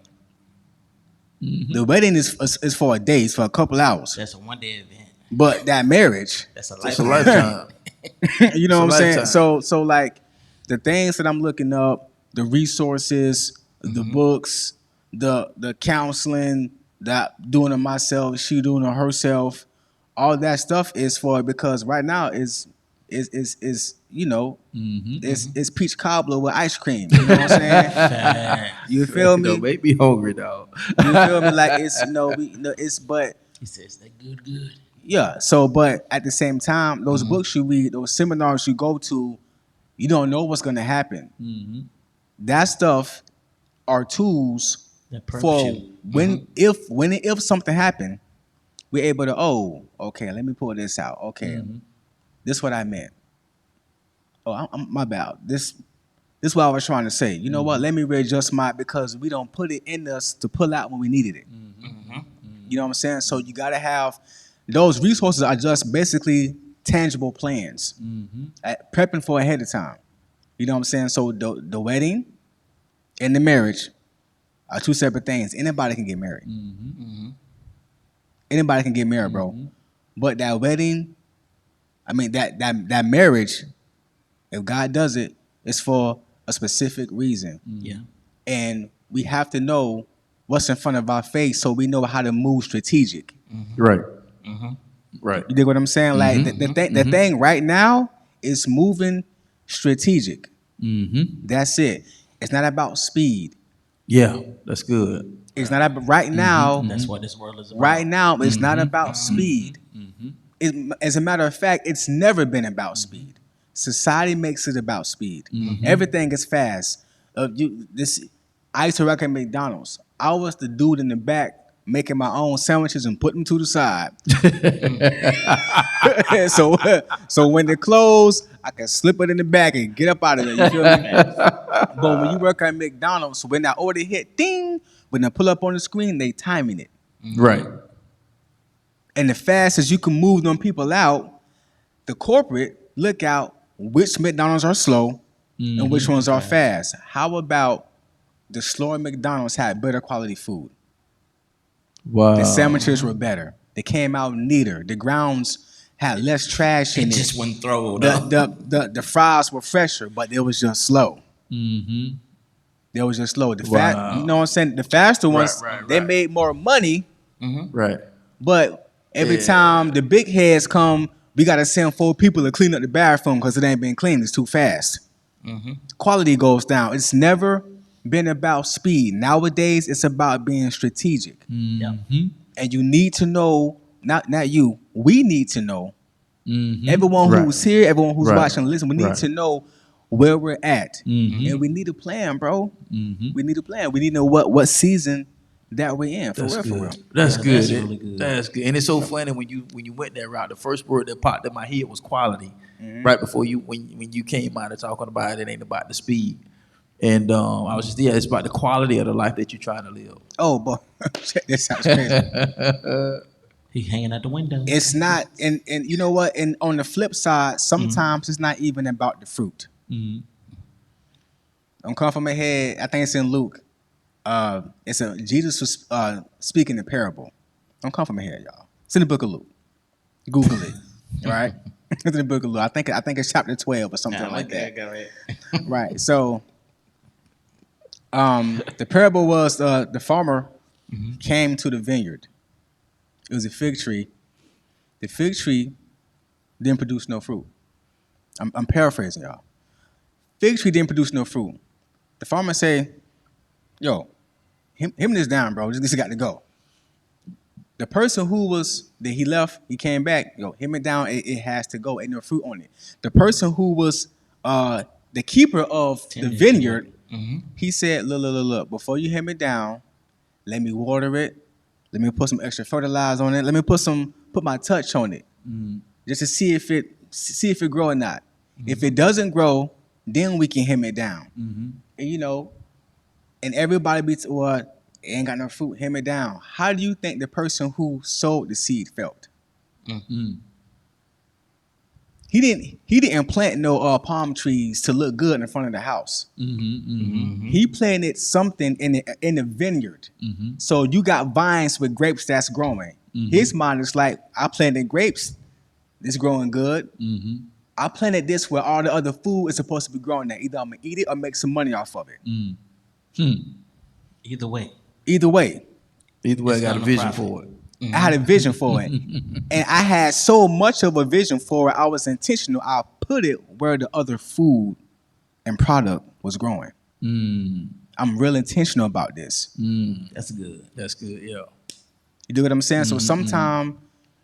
[SPEAKER 1] The wedding is for a day, it's for a couple hours.
[SPEAKER 3] That's a one-day event.
[SPEAKER 1] But that marriage,
[SPEAKER 3] That's a
[SPEAKER 2] It's a
[SPEAKER 3] lifetime.
[SPEAKER 2] lifetime.
[SPEAKER 1] you know what I'm saying?
[SPEAKER 2] lifetime.
[SPEAKER 1] So like the things that I'm looking up, the resources, the books, the counseling that doing it myself, she doing it herself, all that stuff is for because right now is you know it's peach cobbler with ice cream. You know what I'm saying? You feel me?
[SPEAKER 2] Don't make me hungry, dog.
[SPEAKER 1] You feel me? Like it's it's but
[SPEAKER 3] He says that good.
[SPEAKER 1] yeah. So but at the same time, those books you read, those seminars you go to, you don't know what's gonna happen. That stuff are tools
[SPEAKER 3] That perks
[SPEAKER 1] for
[SPEAKER 3] you.
[SPEAKER 1] if something happened, we're able to okay, let me pull this out. Okay, this is what I meant. Oh, I'm my bad. This is what I was trying to say. You know what? Let me readjust because we don't put it in us to pull out when we needed it. You know what I'm saying? So you got to have those resources are just basically tangible plans, prepping for ahead of time. You know what I'm saying? So the wedding and the marriage are two separate things. Anybody can get married. Anybody can get married, bro. But that wedding, I mean that marriage, if God does it, it's for a specific reason.
[SPEAKER 3] Yeah.
[SPEAKER 1] And we have to know what's in front of our face so we know how to move strategic.
[SPEAKER 2] Right. Right.
[SPEAKER 1] You dig what I'm saying? Like the thing right now is moving strategic. That's it. It's not about speed.
[SPEAKER 2] Yeah, that's good.
[SPEAKER 1] It's not about right now.
[SPEAKER 3] That's what this world is about.
[SPEAKER 1] Right now, it's not about speed. As a matter of fact, it's never been about speed. Society makes it about speed. Everything is fast. I used to work at McDonald's. I was the dude in the back making my own sandwiches and putting them to the side. so when they close, I can slip it in the bag and get up out of there. You feel me? But when you work at McDonald's, when that order hit, ding, when they pull up on the screen, they timing it.
[SPEAKER 2] Right.
[SPEAKER 1] And the fastest you can move them people out, the corporate look out which McDonald's are slow and which ones are fast. How about the slower McDonald's had better quality food?
[SPEAKER 2] Wow.
[SPEAKER 1] The sandwiches were better. They came out neater. The grounds had less trash in it.
[SPEAKER 3] It just wasn't thrown
[SPEAKER 1] The fries were fresher, but it was just slow. They was just slow.
[SPEAKER 2] Wow.
[SPEAKER 1] You know what I'm saying? The faster ones, they
[SPEAKER 2] right.
[SPEAKER 1] made more money,
[SPEAKER 2] Right.
[SPEAKER 1] but every time the big heads come, we got to send 4 people to clean up the bathroom because it ain't been cleaned. It's too fast. Quality goes down. It's never been about speed. Nowadays, it's about being strategic. And you need to know, not you, we need to know, everyone who's here, everyone who's watching, listen, we need to know where we're at. And we need a plan, bro. We need a plan. We need to know what season that we're in. For real.
[SPEAKER 2] That's good.
[SPEAKER 3] That's really good.
[SPEAKER 2] That's good. And it's so funny when you went that route. The first word that popped in my head was quality. Right before when you came out and talking about it ain't about the speed. And I was just it's about the quality of the life that you're trying to live.
[SPEAKER 1] Oh, boy, this sounds crazy.
[SPEAKER 3] He hanging out the window.
[SPEAKER 1] It's not, and you know what? And on the flip side, sometimes it's not even about the fruit. I'm coming from my head. I think it's in Luke. Jesus was speaking a parable. Don't come from my head, y'all. It's in the book of Luke. Google it. All right, it's in the book of Luke. I think it's chapter 12 or something like that.
[SPEAKER 3] Go ahead.
[SPEAKER 1] Right. So, the parable was the farmer came to the vineyard. It was a fig tree. The fig tree didn't produce no fruit. I'm paraphrasing, y'all. Fig tree didn't produce no fruit. The farmer say, "Yo, him this down, bro. This got to go." The person that he left, he came back. Yo, him it down. It has to go. Ain't no fruit on it. The person who was the keeper of the vineyard, he said, "Look. Before you hem it down, let me water it. Let me put some extra fertilizer on it. Let me put my touch on it, just to see if it grow or not. If it doesn't grow, then we can hem it down. And and everybody it ain't got no fruit. Hem it down. How do you think the person who sowed the seed felt? He didn't plant no palm trees to look good in front of the house. He planted something in the vineyard. So you got vines with grapes that's growing. His mind is like, I planted grapes, it's growing good. I planted this where all the other food is supposed to be growing there. Either I'm gonna eat it or make some money off of it.
[SPEAKER 3] Either way,
[SPEAKER 2] I got a vision for it.
[SPEAKER 1] I had a vision for it. And I had so much of a vision for it, I was intentional. I put it where the other food and product was growing. I'm real intentional about this.
[SPEAKER 2] That's good. Yeah.
[SPEAKER 1] You do what I'm saying? So sometimes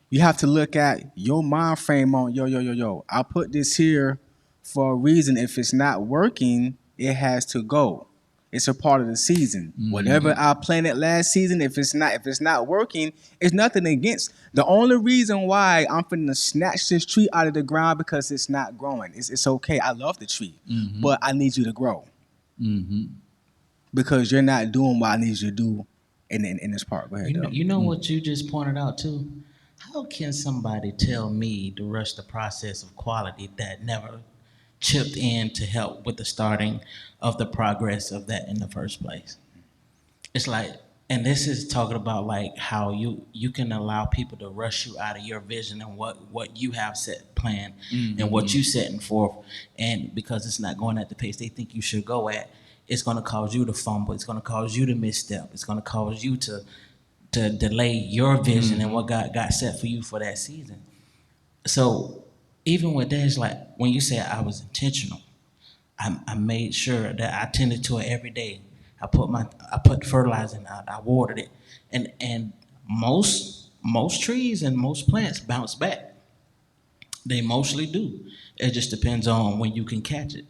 [SPEAKER 1] you have to look at your mind frame on, yo. I put this here for a reason. If it's not working, it has to go. It's a part of the season. Whatever I planted last season, if it's not working, it's nothing against. The only reason why I'm finna snatch this tree out of the ground because it's not growing. It's okay. I love the tree, but I need you to grow because you're not doing what I need you to do in this part. Go ahead.
[SPEAKER 3] You know what you just pointed out too. How can somebody tell me to rush the process of quality that never chipped in to help with the starting of the progress of that in the first place? It's like, and this is talking about like how you can allow people to rush you out of your vision and what you have set planned and what you setting forth, and because it's not going at the pace they think you should go at, it's going to cause you to fumble, it's going to cause you to misstep, it's going to cause you to delay your vision and what God got set for you for that season. So even with that, it's like when you say I was intentional, I made sure that I tended to it every day. I put fertilizer out. I watered it, and most trees and most plants bounce back. They mostly do. It just depends on when you can catch it.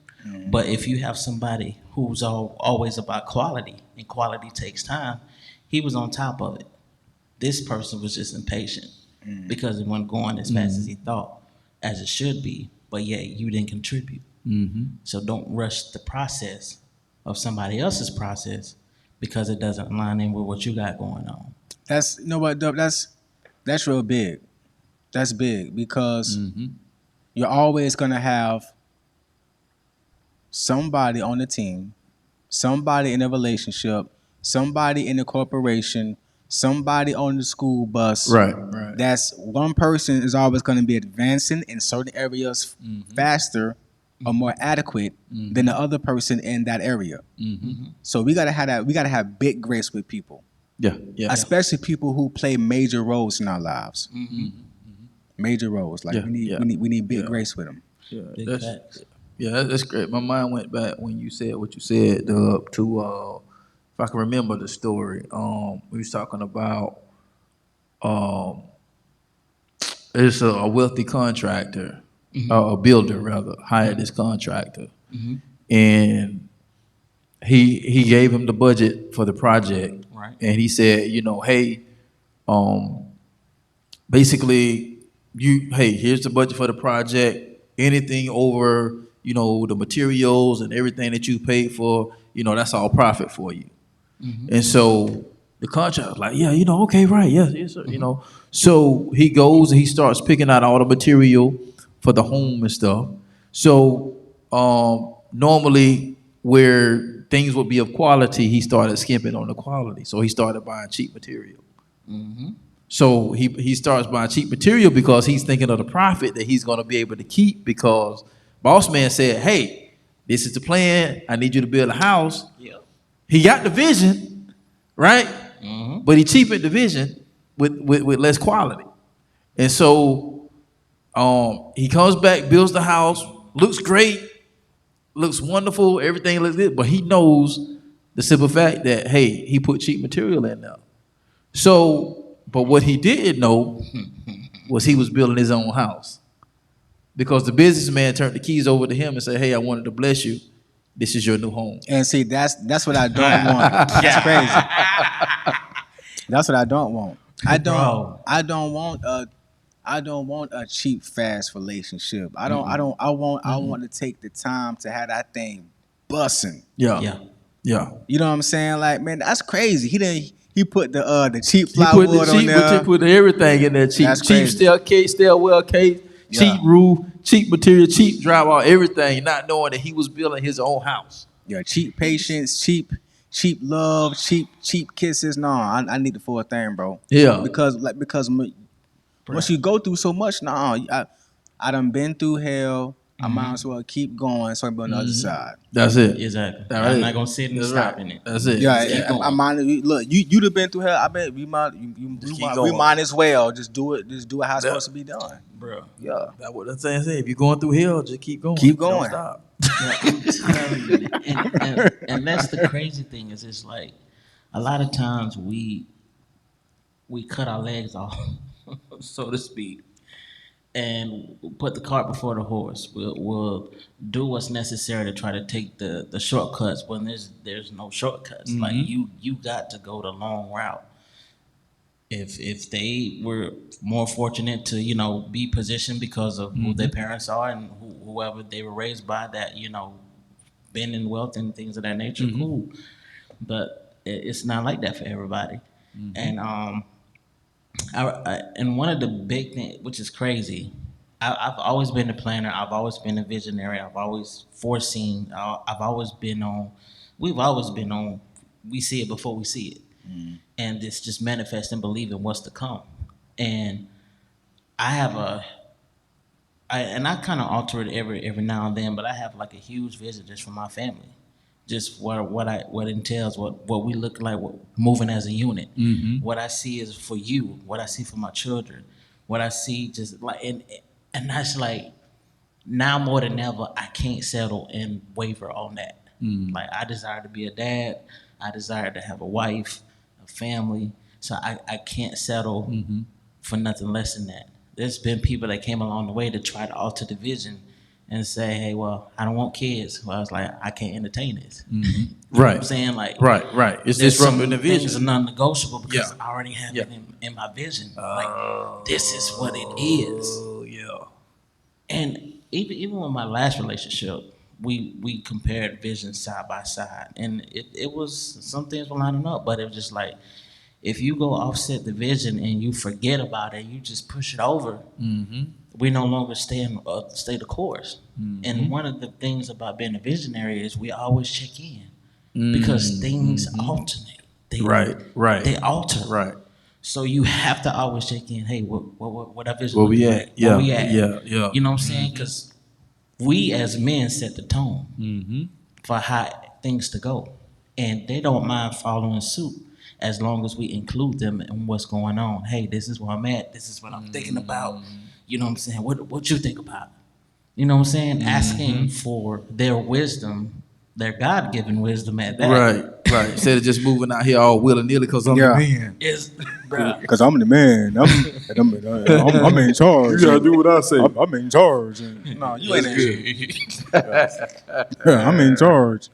[SPEAKER 3] But if you have somebody who's always about quality, and quality takes time, he was on top of it. This person was just impatient because it wasn't going as fast as he thought, as it should be. But yet you didn't contribute. So don't rush the process of somebody else's process because it doesn't line in with what you got going on.
[SPEAKER 1] That's Dub, that's real big. That's big because you're always gonna have somebody on the team, somebody in a relationship, somebody in a corporation, somebody on the school bus.
[SPEAKER 2] Right.
[SPEAKER 1] That's one person is always going to be advancing in certain areas faster or more adequate than the other person in that area. So we gotta have that. We gotta have big grace with people.
[SPEAKER 2] Yeah.
[SPEAKER 1] Especially people who play major roles in our lives. Major roles. Like we need big grace with them.
[SPEAKER 2] That's great. My mind went back when you said what you said to if I can remember the story. We was talking about it's a wealthy contractor, a builder rather, hired this contractor, and he gave him the budget for the project,
[SPEAKER 3] Right.
[SPEAKER 2] and he said, hey, basically, here's the budget for the project. Anything over, the materials and everything that you paid for, that's all profit for you. And so the contractor was like, yeah, okay, right, yes, sir, So he goes and he starts picking out all the material for the home and stuff. So normally where things would be of quality, he started skimping on the quality. So he started buying cheap material. So he starts buying cheap material because he's thinking of the profit that he's going to be able to keep because boss man said, hey, this is the plan. I need you to build a house.
[SPEAKER 3] Yeah.
[SPEAKER 2] He got the vision, right? But he cheapened the vision with less quality. And so he comes back, builds the house, looks great, looks wonderful, everything looks good, but he knows the simple fact that, hey, he put cheap material in there. So, but what he didn't know was he was building his own house. Because the businessman turned the keys over to him and said, hey, I wanted to bless you. This is your new home.
[SPEAKER 1] And see, that's what I don't want. That's crazy. That's what I don't want. I don't want a cheap, fast relationship. I want to take the time to have that thing bussing.
[SPEAKER 2] Yeah.
[SPEAKER 1] You know what I'm saying? Like, man, that's crazy. He put the cheap plywood on there.
[SPEAKER 2] He put everything in there. Cheap staircase, stairwell case, cheap roof, cheap material, cheap drywall, everything, not knowing that he was building his own house.
[SPEAKER 1] Yeah, cheap patience, cheap love, cheap kisses. No, I need the full thing, bro.
[SPEAKER 2] Yeah.
[SPEAKER 1] Because once you go through so much, I done been through hell. I might as well keep going so I can be on the other side.
[SPEAKER 2] That's it.
[SPEAKER 3] Exactly.
[SPEAKER 2] I'm
[SPEAKER 3] not gonna sit and stop in it.
[SPEAKER 2] That's it.
[SPEAKER 1] Yeah, I might look. You'd have been through hell. I bet we might as well just do it. Just do it how it's supposed to be done,
[SPEAKER 2] bro.
[SPEAKER 1] Yeah,
[SPEAKER 2] that's what I'm saying. If you're going through hell, just keep going.
[SPEAKER 1] Keep going.
[SPEAKER 2] Don't stop.
[SPEAKER 3] and that's the crazy thing is it's like a lot of times we cut our legs off, so to speak, and put the cart before the horse. We'll do what's necessary to try to take the shortcuts when there's no shortcuts. Like you got to go the long route. If they were more fortunate to be positioned because of who their parents are and whoever they were raised by, that been in wealth and things of that nature, cool. But it's not like that for everybody. And and one of the big things, which is crazy, I've always been a planner. I've always been a visionary. I've always foreseen. I've always been on. We've always been on. We see it before we see it, and it's just manifest and believe in what's to come. And I have I kind of alter it every now and then, but I have like a huge vision just for my family. Just what entails, what we look like, moving as a unit. What I see is for you, what I see for my children, what I see just like, and that's like, now more than ever, I can't settle and waver on that. Like, I desire to be a dad. I desire to have a wife, a family. So I can't settle for nothing less than that. There's been people that came along the way to try to alter the vision and say, hey, well, I don't want kids. Well, I was like, I can't entertain this. You know what I'm saying? Like,
[SPEAKER 2] right. It's
[SPEAKER 3] there's
[SPEAKER 2] disrupting
[SPEAKER 3] some
[SPEAKER 2] the
[SPEAKER 3] things
[SPEAKER 2] vision.
[SPEAKER 3] are non-negotiable because
[SPEAKER 2] Yeah.
[SPEAKER 3] I already have
[SPEAKER 2] Yeah.
[SPEAKER 3] it in my vision. Like, this is what it is.
[SPEAKER 2] Oh, yeah.
[SPEAKER 3] And even with my last relationship, we compared visions side by side, and it was, some things were lining up, but it was just like, if you go offset the vision and you forget about it, you just push it over. We no longer stay the course. And one of the things about being a visionary is we always check in because things alternate.
[SPEAKER 2] Right.
[SPEAKER 3] They alter.
[SPEAKER 2] Right.
[SPEAKER 3] So you have to always check in. Hey, what our vision
[SPEAKER 2] Where we
[SPEAKER 3] looking
[SPEAKER 2] at?
[SPEAKER 3] like?
[SPEAKER 2] Yeah,
[SPEAKER 3] Where we at?
[SPEAKER 2] yeah.
[SPEAKER 3] You know what I'm saying? Because we as men set the tone for how things to go, and they don't mind following suit as long as we include them in what's going on. Hey, this is where I'm at. This is what I'm thinking about. You know what I'm saying? What you think about? You know what I'm saying? Asking for their wisdom, their God-given wisdom at that.
[SPEAKER 2] Right. Instead of just moving out here all willy-nilly because I'm the man.
[SPEAKER 3] Is, bruh,
[SPEAKER 1] Because I'm the man. I'm in charge.
[SPEAKER 2] You gotta do what I say.
[SPEAKER 1] I'm in charge. No, you ain't in charge. I'm in charge.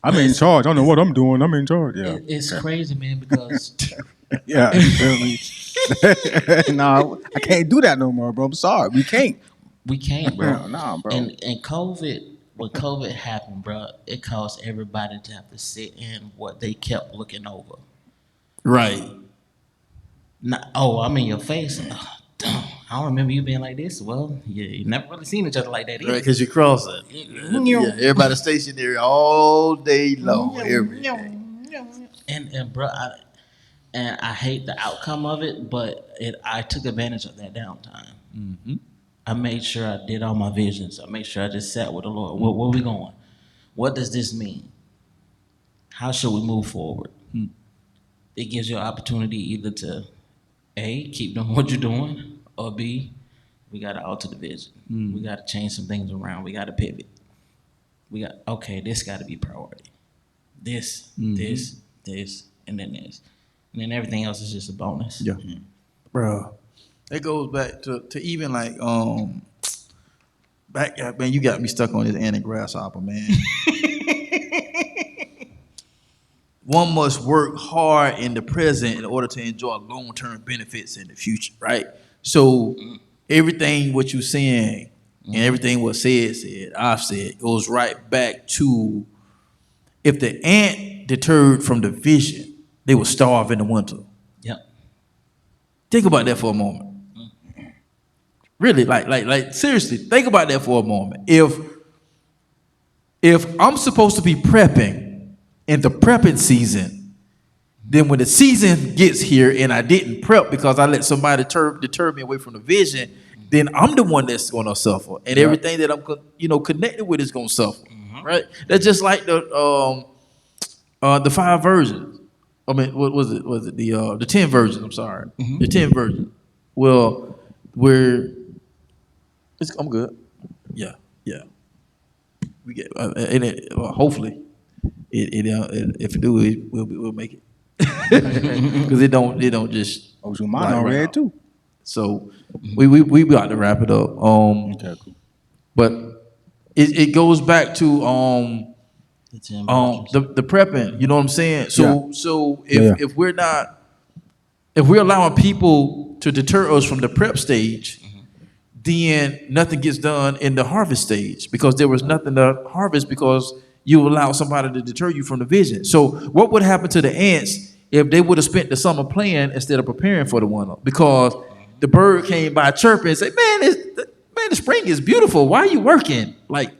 [SPEAKER 1] I'm in charge. I don't know what I'm doing. I'm in charge. Yeah.
[SPEAKER 3] it's crazy, man, because
[SPEAKER 1] Yeah. You feel me? Nah, I can't do that no more, bro. I'm sorry. We can't.
[SPEAKER 3] we can't, bro.
[SPEAKER 1] Nah, bro.
[SPEAKER 3] And COVID, when COVID happened, bro, it caused everybody to have to sit in what they kept looking over.
[SPEAKER 2] Right.
[SPEAKER 3] I'm in your face. I don't remember you being like this. Well, you never really seen each other like that either.
[SPEAKER 2] Right, because you cross it. Yeah, everybody stationary all day long. Every day.
[SPEAKER 3] And bro, I hate the outcome of it, but I took advantage of that downtime. I made sure I did all my visions. I made sure I just sat with the Lord. Where are we going? What does this mean? How should we move forward? It gives you an opportunity either to A, keep doing what you're doing, or B, we got to alter the vision. We got to change some things around. We got to pivot. This got to be priority. This, and then this. And then everything else is just a bonus.
[SPEAKER 2] Yeah. Bro. It goes back to even like man, you got me stuck on this Annie Grasshopper, man. One must work hard in the present in order to enjoy long-term benefits in the future, right? So everything what you're saying and everything what I've said goes right back to, if the ant deterred from the vision, they would starve in the winter.
[SPEAKER 3] Yep.
[SPEAKER 2] Think about that for a moment. Really, like seriously, think about that for a moment. If I'm supposed to be prepping in the prepping season, then when the season gets here and I didn't prep because I let somebody deter me away from the vision, then I'm the one that's going to suffer, and everything that I'm connected with is going to suffer. Right? That's just like the 5 virgins. I mean, what was it? Was it the 10 virgins? I'm sorry, the 10 virgins. Well, I'm good. Yeah. We get hopefully if it do, we'll make it because it don't just.
[SPEAKER 1] Oh, so mine already too.
[SPEAKER 2] So we got to wrap it up.
[SPEAKER 1] Okay, cool.
[SPEAKER 2] But it goes back to the prepping. You know what I'm saying? So if we're allowing people to deter us from the prep stage, then nothing gets done in the harvest stage because there was nothing to harvest because you allowed somebody to deter you from the vision. So what would happen to the ants if they would have spent the summer playing instead of preparing for the winter? Because the bird came by chirping and said, man, the spring is beautiful. Why are you working? Like,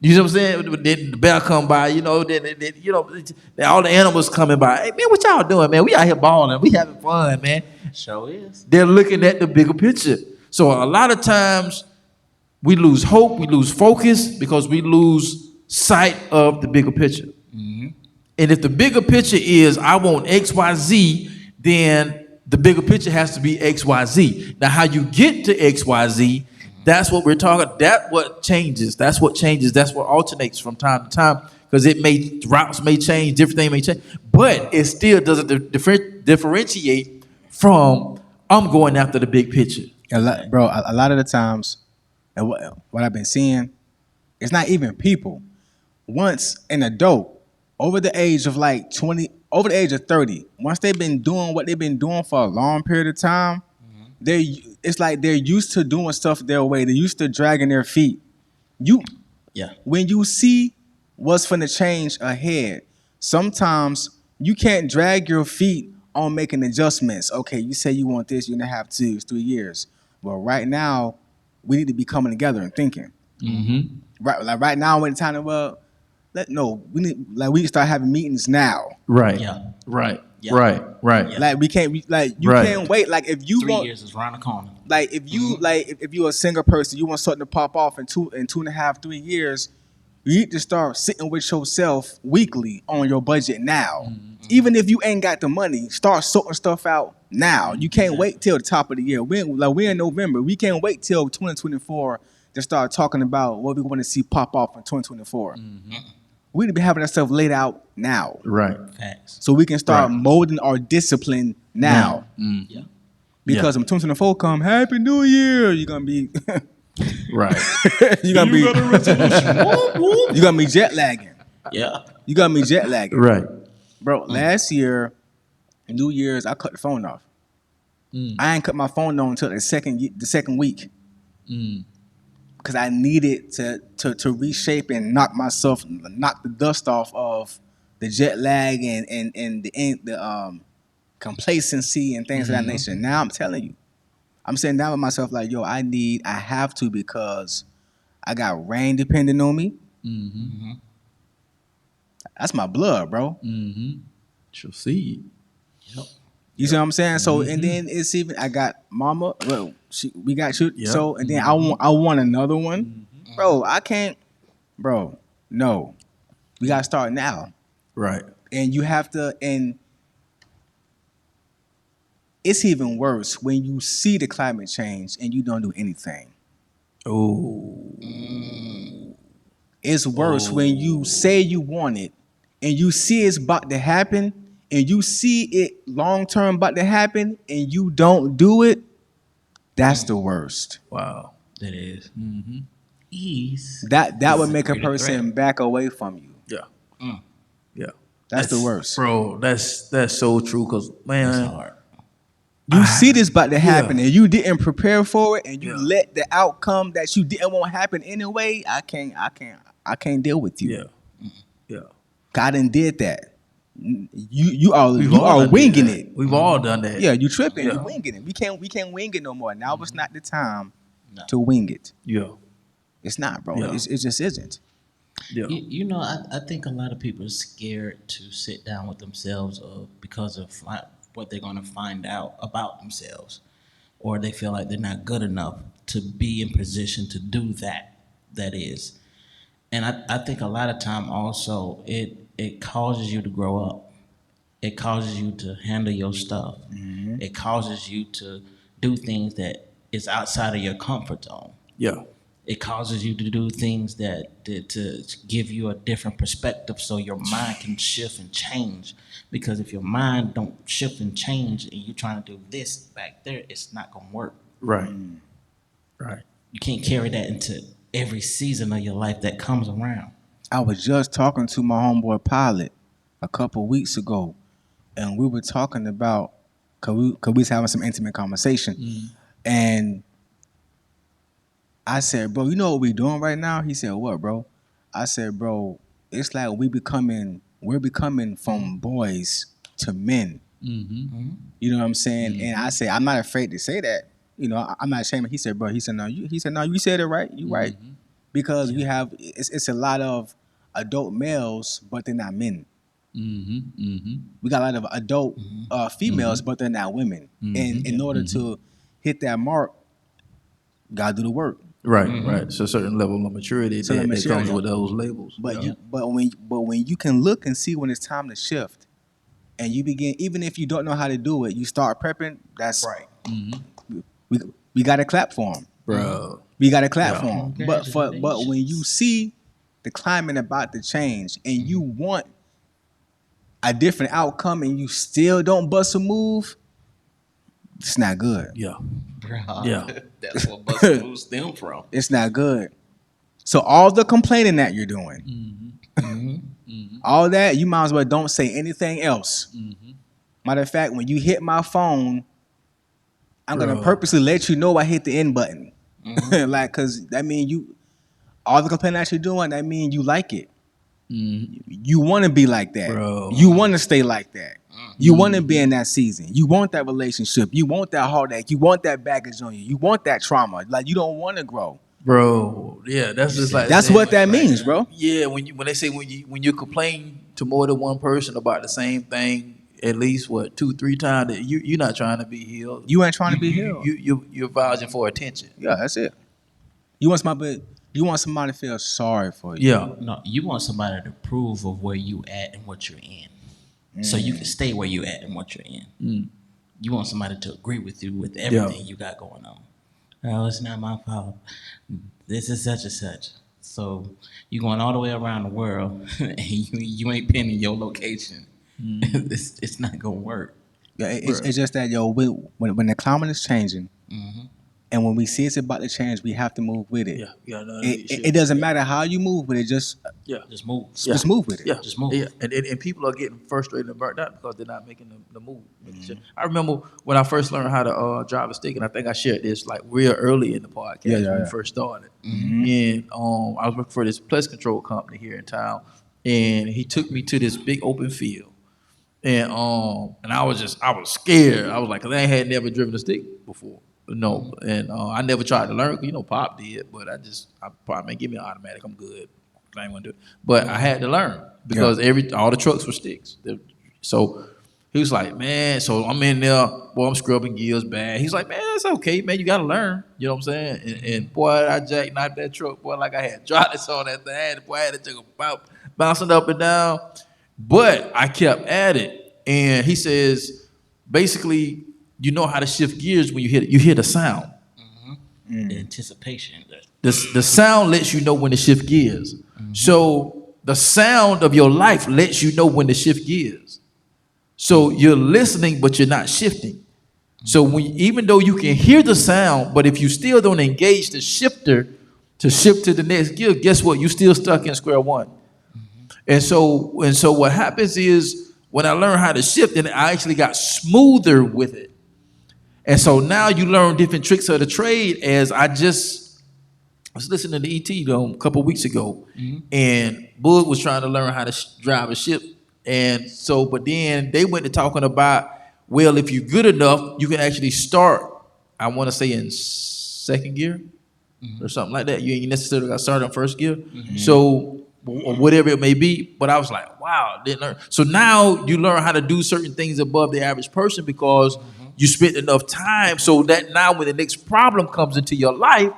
[SPEAKER 2] you know what I'm saying? Then the bear come by, then all the animals coming by. Hey, man, what y'all doing, man? We out here balling. We having fun, man.
[SPEAKER 3] Sure is.
[SPEAKER 2] They're looking at the bigger picture. So a lot of times we lose hope, we lose focus because we lose sight of the bigger picture. And if the bigger picture is I want X, Y, Z, then the bigger picture has to be X, Y, Z. Now, how you get to X, Y, Z, that's what we're talking. That's what changes. That's what alternates from time to time. because routes may change, different things may change, but it still doesn't differentiate from I'm going after the big picture.
[SPEAKER 1] A lot of the times, and what I've been seeing, it's not even people. Once an adult over the age of like 20, over the age of 30, once they've been doing what they've been doing for a long period of time, it's like they're used to doing stuff their way. They're used to dragging their feet. When you see what's finna change ahead, sometimes you can't drag your feet on making adjustments. Okay, you say you want this, you're gonna have 2, 3 years. Well, right now, we need to be coming together and thinking.
[SPEAKER 2] Mm-hmm.
[SPEAKER 1] Right now, when it's time to we need to start having meetings now.
[SPEAKER 2] Right.
[SPEAKER 3] Yeah.
[SPEAKER 2] Right.
[SPEAKER 3] Yeah.
[SPEAKER 2] Right.
[SPEAKER 3] Yeah.
[SPEAKER 1] Like we can't you can't wait. Like if you
[SPEAKER 3] 3 years is around the corner.
[SPEAKER 1] like if you if you're a single person, you want something to pop off in 2.5, 3 years, you need to start sitting with yourself weekly on your budget now. Even if you ain't got the money, start sorting stuff out now. You can't wait till the top of the year. We're in November. We can't wait till 2024 to start talking about what we want to see pop off in 2024. We need to be having that stuff laid out now.
[SPEAKER 2] Right.
[SPEAKER 3] Facts.
[SPEAKER 1] So we can start molding our discipline now.
[SPEAKER 3] Yeah.
[SPEAKER 1] Because when 2024 come, Happy New Year, you're gonna be
[SPEAKER 2] Right.
[SPEAKER 1] you're gonna be jet lagging.
[SPEAKER 3] Yeah.
[SPEAKER 1] You're gonna be jet lagging.
[SPEAKER 2] Right.
[SPEAKER 1] Bro, last year, New Year's, I cut the phone off. I ain't cut my phone on until the second week. Because I needed to reshape and knock the dust off of the jet lag and the complacency and things of that nature. Now I'm telling you, I'm sitting down with myself like, yo, I have to, because I got rain depending on me. That's my blood, bro.
[SPEAKER 2] She'll see.
[SPEAKER 3] Yep.
[SPEAKER 1] You see what I'm saying? So and then it's even I got mama. Well, we got you.
[SPEAKER 2] Yep.
[SPEAKER 1] So and then I want another one, bro. I can't, bro. No, we gotta start now.
[SPEAKER 2] Right.
[SPEAKER 1] And you have to. And it's even worse when you see the climate change and you don't do anything.
[SPEAKER 2] Oh.
[SPEAKER 1] It's worse when you say you want it and you see it's about to happen and you see it long term about to happen and you don't do it. That's the worst.
[SPEAKER 2] Wow.
[SPEAKER 3] That is. Ease.
[SPEAKER 1] That would make a
[SPEAKER 3] greater
[SPEAKER 1] person
[SPEAKER 3] threat.
[SPEAKER 1] back away from you.
[SPEAKER 2] Yeah. Yeah.
[SPEAKER 1] That's the worst.
[SPEAKER 2] Bro, that's so true, because, man.
[SPEAKER 3] That's hard.
[SPEAKER 1] You see this about to happen and you didn't prepare for it and you let the outcome that you didn't want happen anyway. I can't deal with you.
[SPEAKER 2] Yeah. Yeah.
[SPEAKER 1] God done did that. You are winging it.
[SPEAKER 2] We've all done that.
[SPEAKER 1] Yeah, you tripping.
[SPEAKER 2] Yeah.
[SPEAKER 1] You winging it. We can't wing it no more. Now it's not the time to wing it.
[SPEAKER 2] Yeah.
[SPEAKER 1] It's not, bro.
[SPEAKER 2] Yeah.
[SPEAKER 1] It just isn't.
[SPEAKER 2] Yeah.
[SPEAKER 3] You know, I think a lot of people are scared to sit down with themselves because of what they're going to find out about themselves, or they feel like they're not good enough to be in position to do that. That is, and I think a lot of time also it causes you to grow up. It causes you to handle your stuff. It causes you to do things that is outside of your comfort zone.
[SPEAKER 2] Yeah.
[SPEAKER 3] It causes you to do things that to give you a different perspective, so your mind can shift and change. Because if your mind don't shift and change, and you're trying to do this back there, it's not gonna work.
[SPEAKER 2] Right. Right.
[SPEAKER 3] You can't carry that into every season of your life that comes around.
[SPEAKER 1] I was just talking to my homeboy Pilot a couple weeks ago, and we were talking about cause we was having some intimate conversation, and I said, bro, you know what we doing right now? He said, what, bro? I said, bro, it's like we're becoming from boys to men. You know what I'm saying? And I said, I'm not afraid to say that. You know, I'm not ashamed. He said, bro, you said, no, you said it right. You right. Because we have, it's a lot of adult males, but they're not men. We got a lot of adult females, but they're not women. And in order to hit that mark, gotta do the work.
[SPEAKER 2] Right, right. So a certain level of maturity that comes with those labels.
[SPEAKER 1] But when you can look and see when it's time to shift, and you begin, even if you don't know how to do it, you start prepping. That's right. We got to clap for him,
[SPEAKER 2] bro.
[SPEAKER 1] We got to clap for him. But when you see the climate about to change, and you want a different outcome, and you still don't bust a move, it's not good.
[SPEAKER 2] Yeah.
[SPEAKER 3] Bruh,
[SPEAKER 2] Yeah.
[SPEAKER 3] that's what busting moves stem from.
[SPEAKER 1] It's not good. So all the complaining that you're doing, all that, you might as well don't say anything else. Matter of fact, when you hit my phone, I'm gonna purposely let you know I hit the end button. Like, cause that mean all the complaining that you're doing, that mean you like it. You want to be like that.
[SPEAKER 2] Bro.
[SPEAKER 1] You want to stay like that. You want to be in that season. You want that relationship. You want that heartache. You want that baggage on you. You want that trauma. Like, you don't want to grow.
[SPEAKER 2] Bro, yeah, that's just like
[SPEAKER 1] That's what that means, bro.
[SPEAKER 2] Yeah, when they say when you complain to more than one person about the same thing, at least 2-3 times, that you're not trying to be healed.
[SPEAKER 1] You ain't trying to be healed.
[SPEAKER 2] You're vouching for attention.
[SPEAKER 1] Yeah, that's it. You want somebody to feel sorry for you.
[SPEAKER 2] Yeah.
[SPEAKER 3] No, you want somebody to approve of where you at and what you're in, so you can stay where you at and what you're in. You want somebody to agree with you with everything you got going on. Oh, it's not my fault. This is such and such. So you going all the way around the world, and you ain't pinning your location. It's not gonna work.
[SPEAKER 1] Yeah, it's just that, when the climate is changing, and when we see it's about to change, we have to move with it.
[SPEAKER 2] Yeah.
[SPEAKER 1] It doesn't matter how you move with it. Just
[SPEAKER 3] move.
[SPEAKER 1] Just move with it.
[SPEAKER 2] Yeah,
[SPEAKER 3] Just move.
[SPEAKER 2] Yeah, and people are getting frustrated and burnt out because they're not making the move. I remember when I first learned how to drive a stick, and I think I shared this like real early in the podcast when we first started. And I was working for this pest control company here in town, and he took me to this big open field, and I was scared. I was like, 'cause I had never driven a stick before. No, and I never tried to learn. Pop did, but I probably give me an automatic. I'm good. I ain't gonna do it. But I had to learn because all the trucks were sticks. So he was like, man. So I'm in there, boy. I'm scrubbing gears bad. He's like, man, that's okay, man. You gotta learn. You know what I'm saying? And boy, I jackknifed that truck, boy, like I had droplets on that thing. Boy, I had to take bouncing up and down. But I kept at it, and he says, basically, you know how to shift gears when you hear the sound.
[SPEAKER 3] The anticipation.
[SPEAKER 2] The sound lets you know when to shift gears. So the sound of your life lets you know when to shift gears. So you're listening, but you're not shifting. So even though you can hear the sound, but if you still don't engage the shifter to shift to the next gear, guess what? You're still stuck in square one. And so what happens is when I learned how to shift, and I actually got smoother with it. And so now you learn different tricks of the trade. As I was listening to ET a couple of weeks ago, and Bud was trying to learn how to drive a ship. And so, but then they went to talking about, well, if you're good enough, you can actually start, I want to say in second gear or something like that. You ain't necessarily got started in first gear. So, or whatever it may be. But I was like, wow, didn't learn. So now you learn how to do certain things above the average person because you spent enough time, so that now when the next problem comes into your life,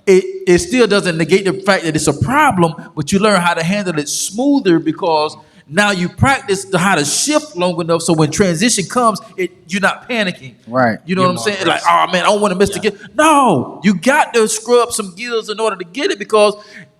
[SPEAKER 2] it still doesn't negate the fact that it's a problem, but you learn how to handle it smoother because now you practice how to shift long enough so when transition comes, you're not panicking.
[SPEAKER 1] Right.
[SPEAKER 2] You know what I'm saying? Like, oh man, I don't want to miss the gear. No, you got to scrub some gears in order to get it because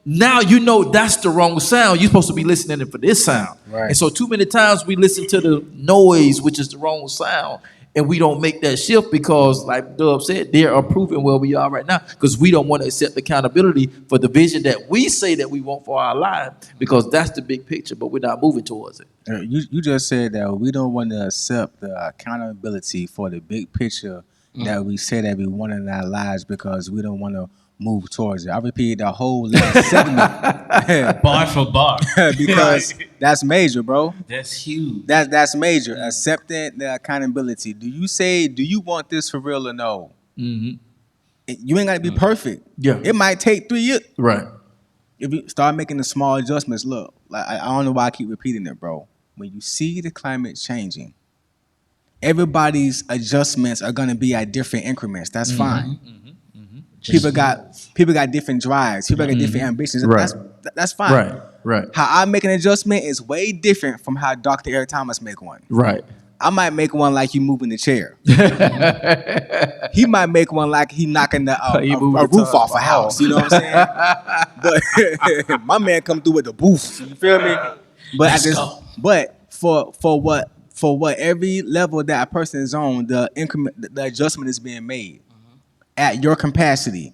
[SPEAKER 2] now you know that's the wrong sound. You're supposed to be listening for this sound.
[SPEAKER 1] Right.
[SPEAKER 2] And so too many times we listen to the noise, which is the wrong sound. And we don't make that shift because, like Dub said, they are approving where we are right now because we don't want to accept accountability for the vision that we say that we want for our life because that's the big picture, but we're not moving towards it.
[SPEAKER 1] You just said that we don't want to accept the accountability for the big picture that we say that we want in our lives because we don't want to move towards it. I repeated the whole last segment.
[SPEAKER 3] Bar for bar.
[SPEAKER 1] Because that's major, bro.
[SPEAKER 3] That's huge.
[SPEAKER 1] That's major. Accepting the accountability. Do you want this for real or no? You ain't got to be perfect.
[SPEAKER 2] Yeah.
[SPEAKER 1] It might take 3 years.
[SPEAKER 2] Right.
[SPEAKER 1] If you start making the small adjustments, look, like I don't know why I keep repeating it, bro. When you see the climate changing, everybody's adjustments are going to be at different increments. That's fine. People got different drives. People got different ambitions.
[SPEAKER 2] Right.
[SPEAKER 1] That's fine.
[SPEAKER 2] Right.
[SPEAKER 1] How I make an adjustment is way different from how Dr. Eric Thomas make one.
[SPEAKER 2] Right.
[SPEAKER 1] I might make one like you moving the chair. He might make one like he knocking a roof off a house. You know what I'm saying? But my man come through with the booth. You feel me? But for what every level that a person is on, the adjustment is being made at your capacity.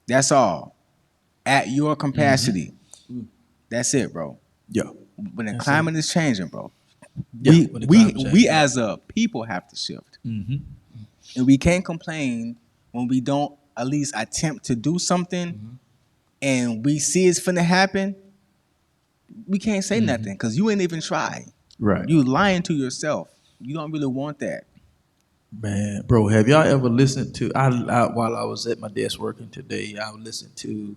[SPEAKER 1] That's all. At your capacity. That's it, bro.
[SPEAKER 2] Yeah.
[SPEAKER 1] When the climate is changing, bro.
[SPEAKER 2] Yeah,
[SPEAKER 1] We as a people have to shift. And we can't complain when we don't at least attempt to do something and we see it's finna happen. We can't say nothing because you ain't even try.
[SPEAKER 2] Right.
[SPEAKER 1] You lying to yourself. You don't really want that.
[SPEAKER 2] Man, bro, have y'all ever listened to, while I was at my desk working today, I listened to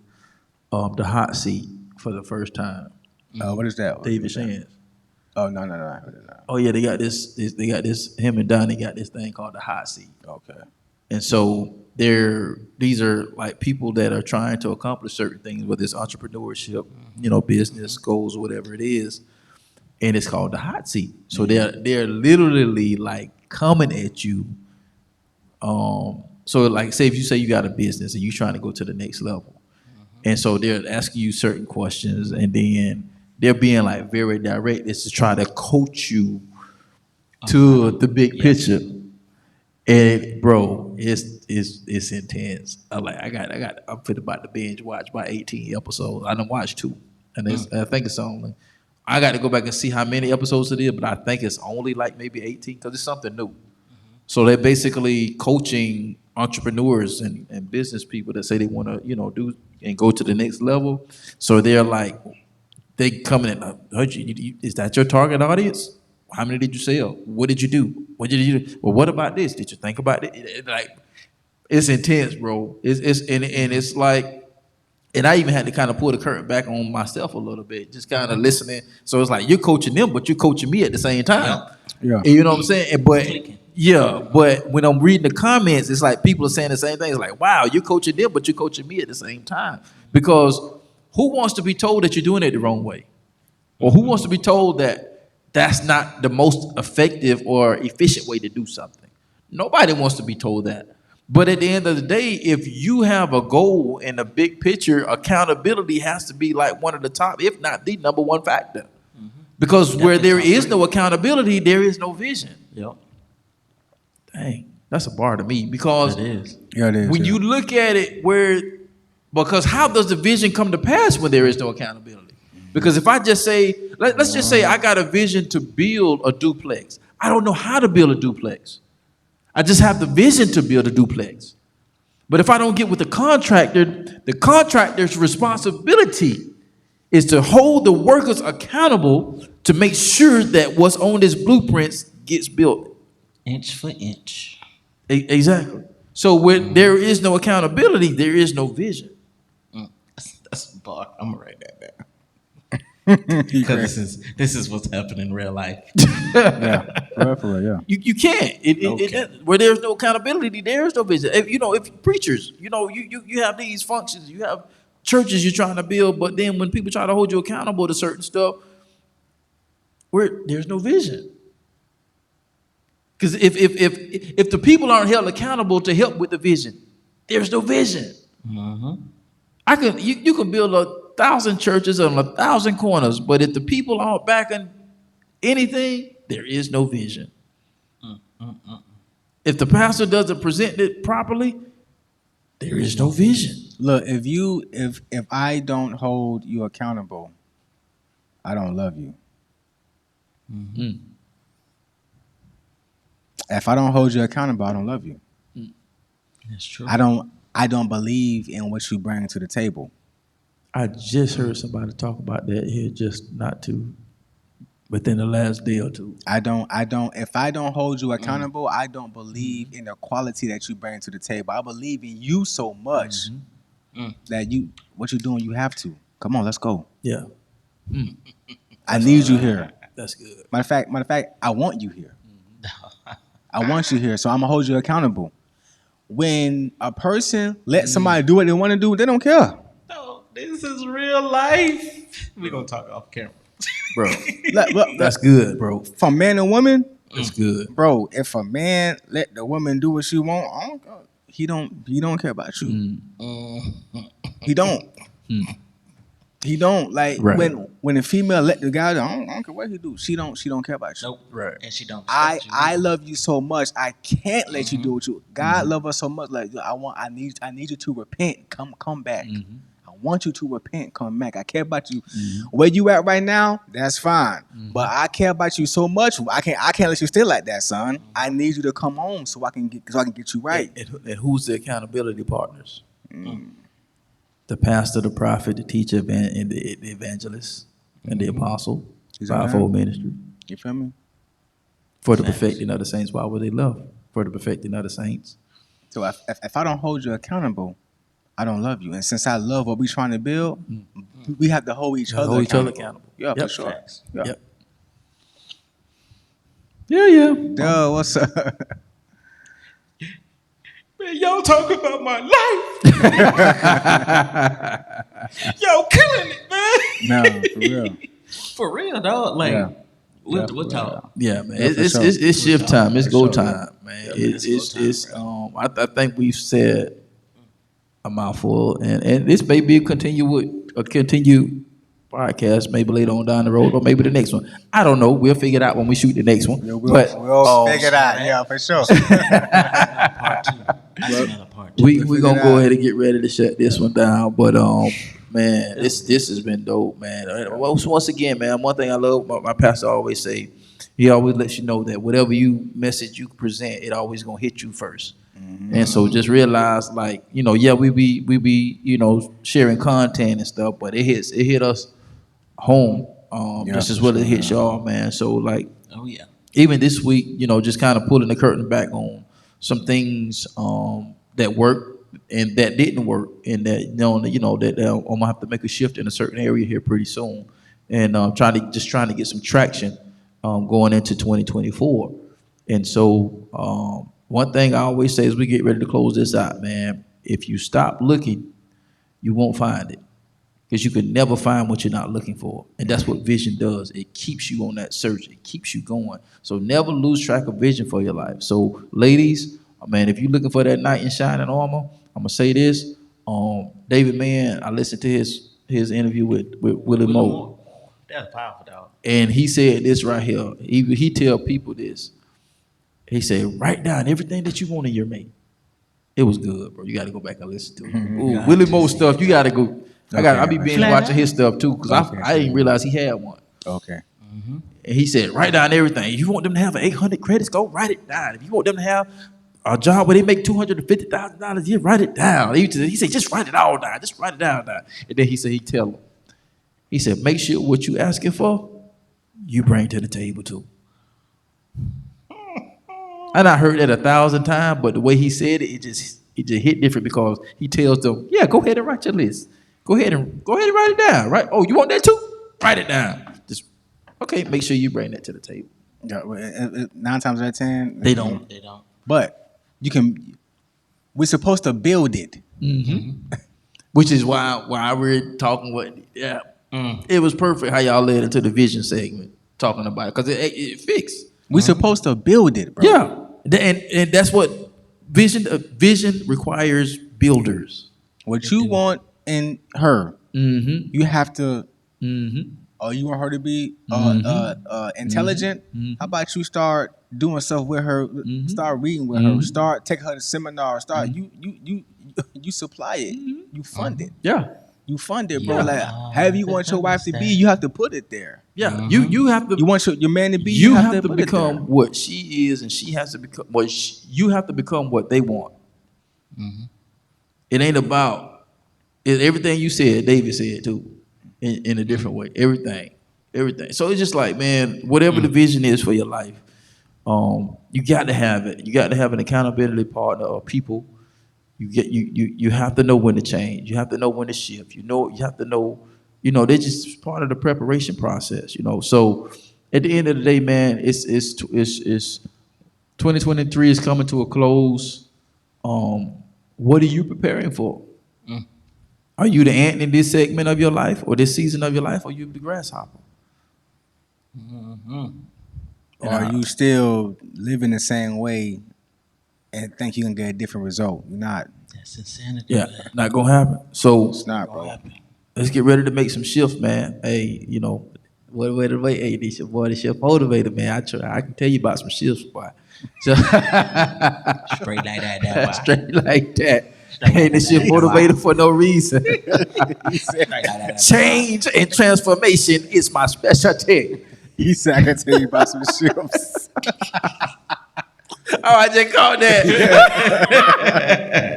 [SPEAKER 2] The Hot Seat for the first time.
[SPEAKER 1] What is that?
[SPEAKER 2] David Shands.
[SPEAKER 1] Oh, no. I heard it now.
[SPEAKER 2] Oh yeah, they got this, him and Donnie got this thing called The Hot Seat.
[SPEAKER 1] Okay.
[SPEAKER 2] And so these are like people that are trying to accomplish certain things, whether it's entrepreneurship, business goals, whatever it is. And it's called The Hot Seat. So they're literally like coming at you. So like say if you say you got a business and you're trying to go to the next level. And so they're asking you certain questions and then they're being like very direct. It's to try to coach you to the big picture. And bro, it's intense. I'm about to binge watch about 18 episodes. I done watched 2. And I think it's only, I got to go back and see how many episodes it is, but I think it's only like maybe 18 because it's something new. So they're basically coaching entrepreneurs and business people that say they want to, do and go to the next level. So they're like, they come in and, is that your target audience? How many did you sell? What did you do? What did you do? Well, what about this? Did you think about it? Like, it's intense, bro. It's like, and I even had to kind of pull the curtain back on myself a little bit, just kind of listening. So it's like you're coaching them, but you're coaching me at the same time. Yeah. And you know what I'm saying? But when I'm reading the comments, it's like people are saying the same thing. It's like, wow, you're coaching them, but you're coaching me at the same time. Because who wants to be told that you're doing it the wrong way? Or who wants to be told that that's not the most effective or efficient way to do something? Nobody wants to be told that. But at the end of the day, if you have a goal in the big picture, accountability has to be like one of the top, if not the number one factor. Because where there is no accountability, there is no vision.
[SPEAKER 3] Yep.
[SPEAKER 2] Dang, that's a bar to me. Because
[SPEAKER 3] it is.
[SPEAKER 1] Yeah, it is.
[SPEAKER 2] When you look at it, because how does the vision come to pass when there is no accountability? Because if I just say, let's just say I got a vision to build a duplex. I don't know how to build a duplex. I just have the vision to build a duplex. But if I don't get with the contractor's responsibility is to hold the workers accountable to make sure that what's on this blueprints gets built.
[SPEAKER 3] Inch for inch.
[SPEAKER 2] Exactly. So when there is no accountability, there is no vision.
[SPEAKER 3] That's a bar. I'm gonna write that down. Because this is what's happening in real life.
[SPEAKER 1] Yeah, for real, yeah.
[SPEAKER 2] You can't. Where there's no accountability, there is no vision. If preachers, you have these functions, you have churches you're trying to build, but then when people try to hold you accountable to certain stuff, there's no vision. Because if the people aren't held accountable to help with the vision, there's no vision. You can build 1,000 churches on 1,000 corners, but if the people aren't backing anything, there is no vision. If the pastor doesn't present it properly, there is no vision.
[SPEAKER 1] Look, if I don't hold you accountable, I don't love you. If I don't hold you accountable, I don't love you.
[SPEAKER 3] That's true.
[SPEAKER 1] I don't believe in what you bring to the table.
[SPEAKER 2] I just heard somebody talk about that here just not too within the last day or two. If I don't hold you accountable, I don't believe in the quality that you bring to the table. I believe in you so much that what you're doing, you have to. Come on, let's go. Yeah.
[SPEAKER 1] I need you here.
[SPEAKER 2] That's good.
[SPEAKER 1] Matter of fact, I want you here. I want you here, so I'm gonna hold you accountable. When a person lets somebody do what they want to do, they don't care.
[SPEAKER 3] No, this is real life. We're gonna talk off camera.
[SPEAKER 2] Bro, that's good, bro.
[SPEAKER 1] From man and woman,
[SPEAKER 2] It's good.
[SPEAKER 1] Bro, if a man let the woman do what she want, he don't care about you. He don't. He don't. Like
[SPEAKER 2] Right.
[SPEAKER 1] when a female let the guy do, I don't care what he do. She don't care about you.
[SPEAKER 3] Nope.
[SPEAKER 2] Right.
[SPEAKER 3] And she don't.
[SPEAKER 1] I
[SPEAKER 3] respect you.
[SPEAKER 1] love you so much. I can't let you do what you. God love us so much. Like I need you to repent. Come back. I want you to repent. Come back. I care about you. Where you at right now? That's fine. But I care about you so much. I can't let you stay like that, son. I need you to come home so I can get you right.
[SPEAKER 2] And who's the accountability partners? The pastor, the prophet, the teacher, and the evangelist, and the apostle. Fivefold ministry.
[SPEAKER 1] You feel me?
[SPEAKER 2] For the perfecting of the saints, why would they love? For the perfecting of the saints.
[SPEAKER 1] So if I don't hold you accountable, I don't love you. And since I love what we trying to build, we have to hold each other accountable. Yeah, for sure.
[SPEAKER 3] Facts.
[SPEAKER 1] Yeah.
[SPEAKER 2] Yep. Yeah.
[SPEAKER 1] Duh, what's up?
[SPEAKER 3] Man, y'all talking about my life. Y'all killing it, man.
[SPEAKER 1] No, for real.
[SPEAKER 3] For real, dog. Like,
[SPEAKER 1] Yeah.
[SPEAKER 3] we'll talk.
[SPEAKER 2] Yeah, man.
[SPEAKER 1] Yeah, for
[SPEAKER 2] It's
[SPEAKER 1] sure.
[SPEAKER 2] it's shift time. It's go time, man.
[SPEAKER 3] Yeah,
[SPEAKER 2] It's I think we've said a mouthful, and this may be a continued podcast, maybe later on down the road, or maybe the next one. I don't know. We'll figure it out when we shoot the next one.
[SPEAKER 1] We'll figure it out. Yeah, for sure.
[SPEAKER 3] Part 2. That's another part 2.
[SPEAKER 2] We
[SPEAKER 1] figure
[SPEAKER 2] gonna
[SPEAKER 1] it
[SPEAKER 2] go
[SPEAKER 1] out.
[SPEAKER 2] ahead and get ready to shut this one down. But man, this has been dope, man. Once again, man, one thing I love, my pastor always say, he always lets you know that whatever message you present, it always gonna hit you first. And so just realize, like, we be sharing content and stuff, but it hit us home just as well as it hits y'all, man. So like,
[SPEAKER 3] Oh, yeah.
[SPEAKER 2] even this week, just kind of pulling the curtain back on some things that worked and that didn't work, and that I'm gonna have to make a shift in a certain area here pretty soon, and trying to get some traction going into 2024. And so one thing I always say as we get ready to close this out, man, if you stop looking, you won't find it. Because you can never find what you're not looking for. And that's what vision does. It keeps you on that search. It keeps you going. So never lose track of vision for your life. So ladies, man, if you're looking for that knight in shining armor, I'm going to say this. David Mann, I listened to his interview with Willie Moore.
[SPEAKER 3] That's powerful, dog.
[SPEAKER 2] And he said this right here. He tell people this. He said, write down everything that you want in your mate. It was good, bro. You got to go back and listen to it. Ooh, Willie Moore stuff, you got to go. I be binge watching his stuff too, because I didn't realize he had one.
[SPEAKER 1] Okay.
[SPEAKER 2] And he said, write down everything. If you want them to have 800 credits, go write it down. If you want them to have a job where they make $250,000 a year, write it down. He said, just write it all down. Just write it down. And then he said, he said, make sure what you asking for, you bring to the table too. And I heard that 1,000 times, but the way he said it, it just hit different, because he tells them, yeah, go ahead and write your list. Go ahead and write it down. Right? Oh, you want that too? Write it down. Just okay. Make sure you bring that to the table.
[SPEAKER 1] Yeah, 9 times out of 10,
[SPEAKER 2] They don't.
[SPEAKER 1] But we're supposed to build it.
[SPEAKER 2] Which is why we're talking. It was perfect how y'all led into the vision segment talking about it, because it fixed.
[SPEAKER 1] We're supposed to build it, bro.
[SPEAKER 2] Yeah, and that's what vision requires builders.
[SPEAKER 1] What you want in her, you have to. Oh, you want her to be intelligent? How about you start doing stuff with her? Start reading with her. Start take her to seminars. Start you supply it. You fund it.
[SPEAKER 2] Yeah.
[SPEAKER 1] You fund it, bro. Like however you want your wife to be, you have to put it there.
[SPEAKER 2] Yeah. You have to.
[SPEAKER 1] You want your man to be.
[SPEAKER 2] You have to
[SPEAKER 1] put it
[SPEAKER 2] become
[SPEAKER 1] there.
[SPEAKER 2] what she is, and she has to become what you have to become what they want. It ain't about everything you said. David said too, in a different way. Everything. So it's just like, man, whatever the vision is for your life, you got to have it. You got to have an accountability partner or people. You have to know when to change. You have to know when to shift. You have to know. They're just part of the preparation process. So at the end of the day, man, it's 2023 is coming to a close. What are you preparing for? Are you the ant in this segment of your life, or this season of your life, or are you the grasshopper?
[SPEAKER 1] Or are you still living the same way and think you can get a different result? You're not.
[SPEAKER 3] That's insanity.
[SPEAKER 2] Yeah,
[SPEAKER 3] Man.
[SPEAKER 2] not gonna happen. So
[SPEAKER 1] It's not, bro.
[SPEAKER 2] let's get ready to make some shifts, man. Hey, you know, wait. Hey, this your boy, the shift motivator, man. I can tell you about some shifts, boy. So
[SPEAKER 3] Straight like that, boy.
[SPEAKER 2] straight like that. Ain't this shit motivator for no reason. Change and transformation is my specialty.
[SPEAKER 1] He said I can tell you about some shifts.
[SPEAKER 2] Oh, I just called that.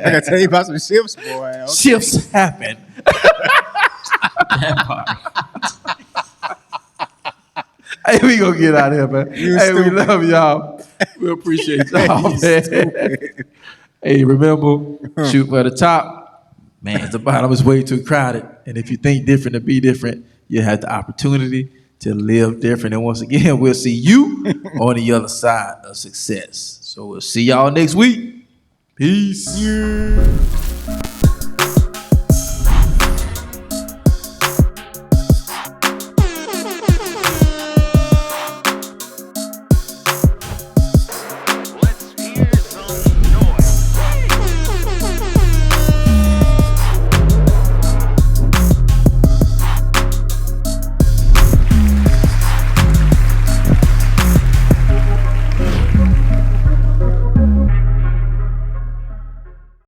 [SPEAKER 1] I can tell you about some shifts, boy. Okay.
[SPEAKER 2] Shifts happen.
[SPEAKER 3] That part.
[SPEAKER 2] Hey, we gonna get out of here, man.
[SPEAKER 1] You
[SPEAKER 2] Hey, we
[SPEAKER 1] stupid.
[SPEAKER 2] love y'all. We appreciate y'all,
[SPEAKER 1] You
[SPEAKER 2] man.
[SPEAKER 1] stupid.
[SPEAKER 2] Hey, remember, shoot for the top.
[SPEAKER 3] Man.
[SPEAKER 2] At the bottom is way too crowded. And if you think different and be different, you have the opportunity to live different. And once again, we'll see you on the other side of success. So we'll see y'all next week. Peace.